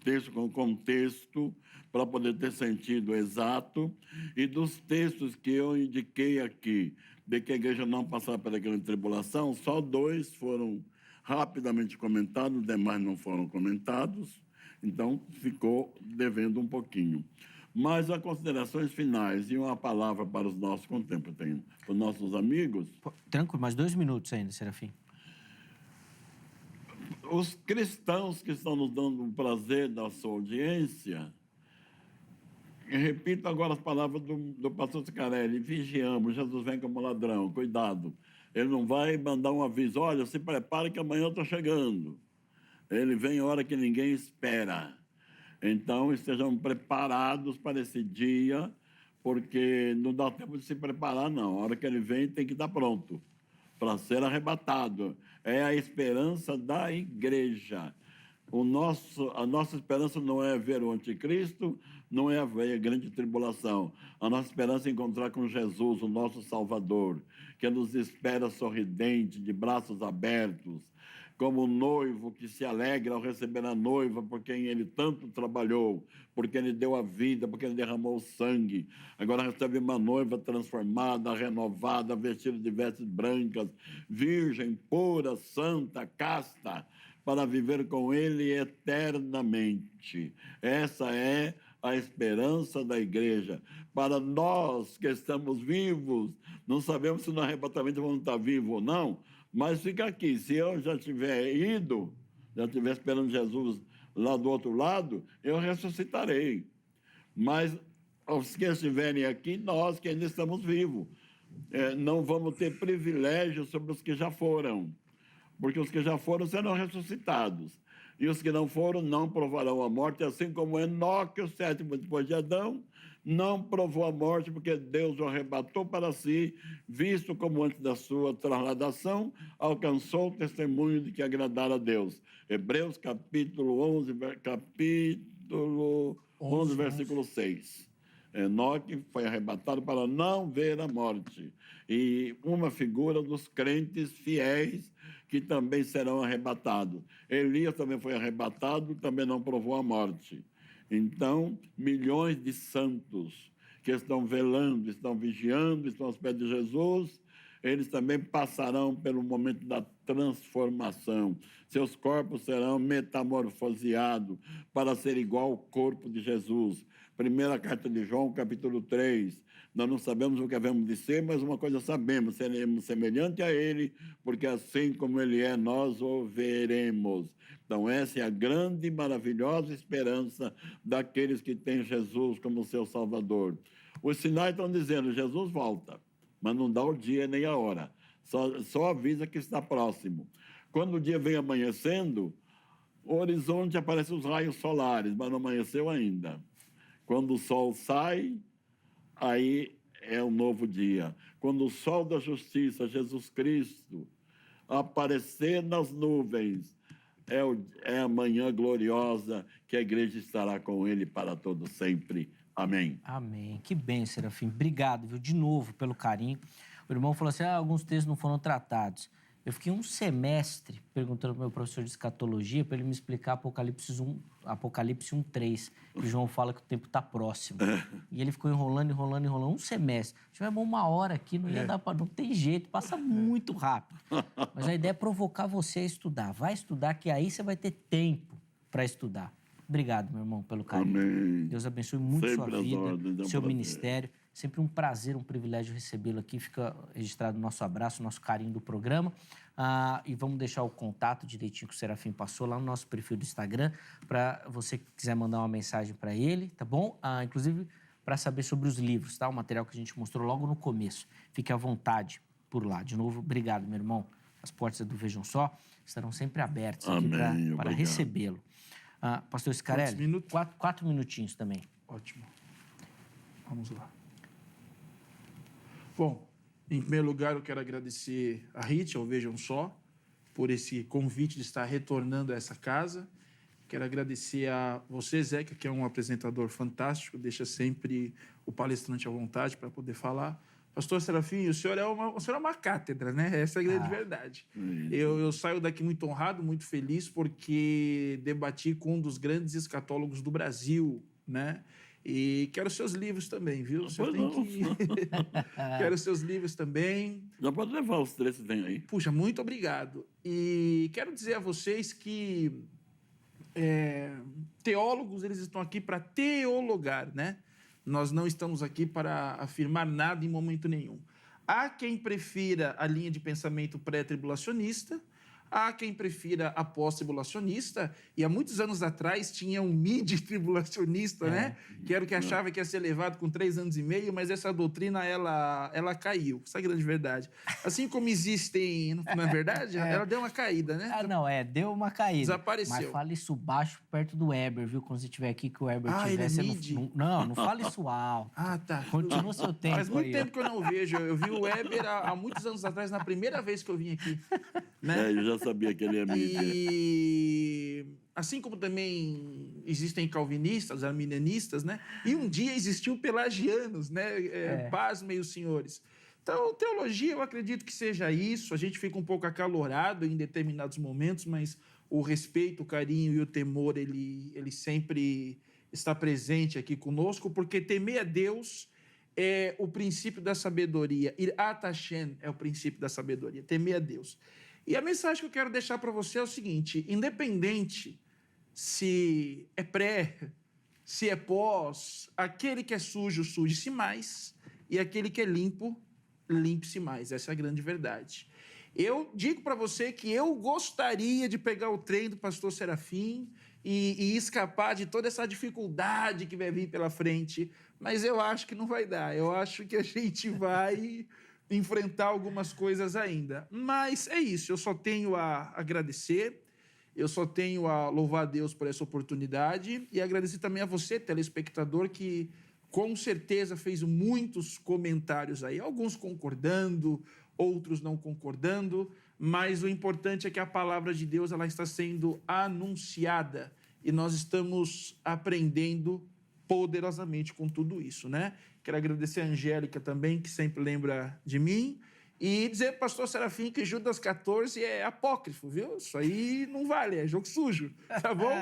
textos com contexto, para poder ter sentido exato, e dos textos que eu indiquei aqui, de que a igreja não passará pela grande tribulação, só 2 foram rapidamente comentados, os demais não foram comentados, então ficou devendo um pouquinho. Mas as considerações finais e uma palavra para os nossos, quanto tempo eu tenho? Para os nossos amigos. Tranquilo, mais 2 minutos ainda, Serafim. Os cristãos que estão nos dando o prazer da sua audiência, eu repito agora as palavras do pastor Scarelli: vigiamos, Jesus vem como ladrão, cuidado. Ele não vai mandar um aviso: olha, se prepare que amanhã eu estou chegando. Ele vem a hora que ninguém espera. Então, estejam preparados para esse dia, porque não dá tempo de se preparar, não. A hora que ele vem, tem que estar pronto para ser arrebatado. É a esperança da igreja. A nossa esperança não é ver o anticristo, não é ver a grande tribulação. A nossa esperança é encontrar com Jesus, o nosso Salvador, que nos espera sorridente, de braços abertos, como um noivo que se alegra ao receber a noiva por quem ele tanto trabalhou, porque ele deu a vida, porque ele derramou o sangue. Agora recebe uma noiva transformada, renovada, vestida de vestes brancas, virgem, pura, santa, casta, para viver com ele eternamente. Essa é a esperança da igreja. Para nós que estamos vivos, não sabemos se no arrebatamento vamos estar vivos ou não, mas fica aqui: se eu já tiver ido, já estiver esperando Jesus lá do outro lado, eu ressuscitarei. Mas os que estiverem aqui, nós que ainda estamos vivos, não vamos ter privilégio sobre os que já foram, porque os que já foram serão ressuscitados, e os que não foram não provarão a morte, assim como Enoque, o 7º depois de Adão, não provou a morte, porque Deus o arrebatou para si, visto como antes da sua trasladação, alcançou o testemunho de que agradara a Deus. Hebreus capítulo 11, versículo 6. Enoque foi arrebatado para não ver a morte. E uma figura dos crentes fiéis que também serão arrebatados. Elias também foi arrebatado, também não provou a morte. Então, milhões de santos que estão velando, estão vigiando, estão aos pés de Jesus, eles também passarão pelo momento da transformação. Seus corpos serão metamorfoseados para ser igual ao corpo de Jesus. Primeira carta de João, capítulo 3. Nós não sabemos o que havemos de ser, mas uma coisa sabemos: seremos semelhante a ele, porque assim como ele é, nós o veremos. Então, essa é a grande e maravilhosa esperança daqueles que têm Jesus como seu Salvador. Os sinais estão dizendo: Jesus volta, mas não dá o dia nem a hora. Só avisa que está próximo. Quando o dia vem amanhecendo, o horizonte aparece os raios solares, mas não amanheceu ainda. Quando o sol sai, aí é um novo dia. Quando o sol da justiça, Jesus Cristo, aparecer nas nuvens, é a manhã gloriosa que a igreja estará com ele para todo sempre. Amém. Amém. Que bem, Serafim. Obrigado, viu, de novo pelo carinho. O irmão falou assim: alguns textos não foram tratados. Eu fiquei um semestre perguntando para o meu professor de escatologia para ele me explicar Apocalipse 1:3, que João fala que o tempo está próximo. E ele ficou enrolando um semestre. Se tiver uma hora aqui, não ia dar para... Não tem jeito, passa muito rápido. Mas a ideia é provocar você a estudar. Vai estudar, que aí você vai ter tempo para estudar. Obrigado, meu irmão, pelo carinho. Amém. Deus abençoe muito Sempre sua vida, ordens, seu ministério. Sempre um prazer, um privilégio recebê-lo aqui. Fica registrado o nosso abraço, o nosso carinho do programa. E vamos deixar o contato direitinho que o Serafim passou lá no nosso perfil do Instagram, para você que quiser mandar uma mensagem para ele, tá bom? Inclusive, para saber sobre os livros, tá? O material que a gente mostrou logo no começo. Fique à vontade por lá. De novo, obrigado, meu irmão. As portas do Vejam Só estarão sempre abertas aqui para recebê-lo. Pastor Scarelli, Quantos minutos? 4 minutinhos também. Ótimo. Vamos lá. Bom, em primeiro lugar, eu quero agradecer a Rit, ao Vejam Só, por esse convite de estar retornando a essa casa. Quero agradecer a você, Zeca, que é um apresentador fantástico, deixa sempre o palestrante à vontade para poder falar. Pastor Serafim, o senhor é uma cátedra, né? Essa é a grande verdade. Eu saio daqui muito honrado, muito feliz, porque debati com um dos grandes escatólogos do Brasil, né? E quero seus livros também, viu? O senhor tem que... Quero seus livros também. Já pode levar os 3 que tem aí. Puxa, muito obrigado. E quero dizer a vocês que teólogos, eles estão aqui para teologar, né? Nós não estamos aqui para afirmar nada em momento nenhum. Há quem prefira a linha de pensamento pré-tribulacionista, há quem prefira a pós-tribulacionista, e há muitos anos atrás tinha um mid-tribulacionista, né? Que era o que achava que ia ser levado com 3 anos e meio, mas essa doutrina, ela caiu. Essa é a grande verdade. Assim como existem... Não é verdade? Ela deu uma caída, né? Deu uma caída. Desapareceu. Mas fala isso baixo, perto do Weber, viu? Quando você estiver aqui, que o Weber ele é tivesse... mid? Não fala isso alto. Tá. Continua o seu tempo. Faz muito aí, tempo que eu não vejo. Eu vi o Weber há muitos anos atrás, na primeira vez que eu vim aqui. Né? Eu já sabia que ele ia me E assim como também existem calvinistas, arminianistas, né? E um dia existiu pelagianos, né? Pasmem os senhores. Então, teologia, eu acredito que seja isso. A gente fica um pouco acalorado em determinados momentos, mas o respeito, o carinho e o temor, ele sempre está presente aqui conosco, porque temer a Deus é o princípio da sabedoria. Irat Hashem é o princípio da sabedoria, temer a Deus. E a mensagem que eu quero deixar para você é o seguinte: independente se é pré, se é pós, aquele que é sujo, suje-se mais, e aquele que é limpo, limpe-se mais. Essa é a grande verdade. Eu digo para você que eu gostaria de pegar o trem do pastor Serafim e escapar de toda essa dificuldade que vai vir pela frente, mas eu acho que não vai dar. Eu acho que a gente vai enfrentar algumas coisas ainda. Mas é isso, eu só tenho a agradecer, eu só tenho a louvar a Deus por essa oportunidade e agradecer também a você, telespectador, que com certeza fez muitos comentários aí, alguns concordando, outros não concordando, mas o importante é que a palavra de Deus ela está sendo anunciada e nós estamos aprendendo poderosamente com tudo isso, né? Quero agradecer a Angélica também, que sempre lembra de mim, e dizer para o pastor Serafim que Judas 14 é apócrifo, viu? Isso aí não vale, é jogo sujo, tá bom?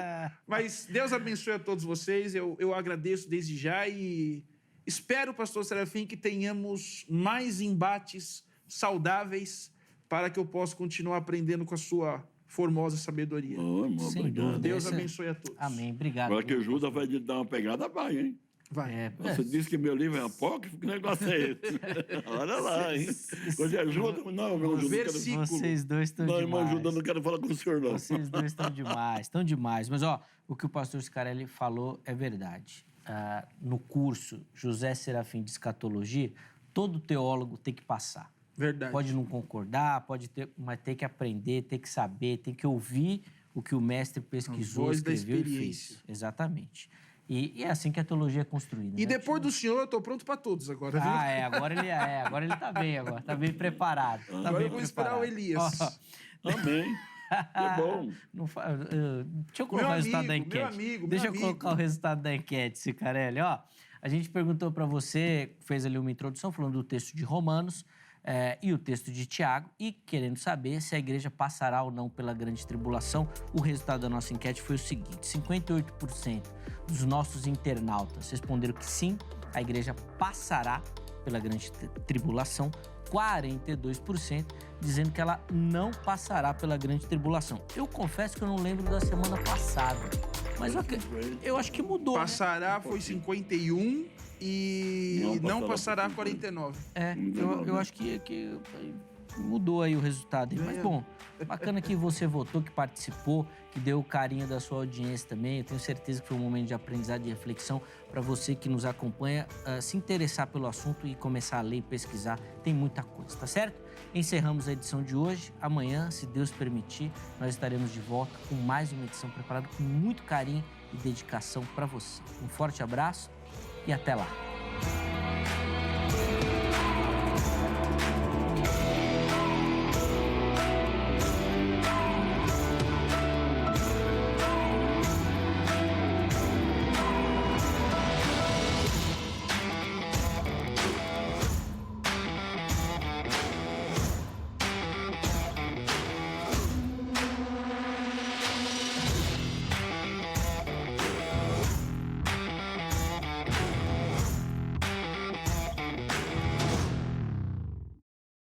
Mas Deus abençoe a todos vocês, eu agradeço desde já e espero, pastor Serafim, que tenhamos mais embates saudáveis para que eu possa continuar aprendendo com a sua formosa sabedoria. Obrigado. Deus abençoe a todos. Amém, obrigado. Agora que o Judas vai dar uma pegada, vai, hein? Vai. Você disse que meu livro é apócrifo? Que negócio é esse? Olha lá, hein? Quando ajuda... Não, meu Judas... Versículo. Vocês dois estão demais. Não, irmão Judas, não quero falar com o senhor, não. Vocês dois estão demais. Mas, o que o pastor Scarelli falou é verdade. No curso José Serafim de Escatologia, todo teólogo tem que passar. Verdade. Pode não concordar, mas tem que aprender, tem que saber, tem que ouvir o que o mestre pesquisou, escreveu e fez. Exatamente. E é assim que a teologia é construída. E né? depois do senhor, eu estou pronto para todos agora, viu? Agora ele está bem, está bem preparado. Agora eu vou esperar o Elias. Amém. Que bom. Deixa eu colocar o resultado da enquete. Deixa eu colocar o resultado da enquete, Scarelli. A gente perguntou para você, fez ali uma introdução falando do texto de Romanos e o texto de Tiago, e querendo saber se a igreja passará ou não pela grande tribulação. O resultado da nossa enquete foi o seguinte: 58% dos nossos internautas responderam que sim, a igreja passará pela grande tribulação, 42% dizendo que ela não passará pela grande tribulação. Eu confesso que eu não lembro da semana passada, mas eu acho que mudou. Passará, né? Foi 51 e não passará 49. Eu acho que mudou aí o resultado. Mas, bom, bacana que você votou, que participou, que deu o carinho da sua audiência também. Eu tenho certeza que foi um momento de aprendizado e reflexão para você que nos acompanha, se interessar pelo assunto e começar a ler e pesquisar. Tem muita coisa, tá certo? Encerramos a edição de hoje. Amanhã, se Deus permitir, nós estaremos de volta com mais uma edição preparada com muito carinho e dedicação para você. Um forte abraço e até lá.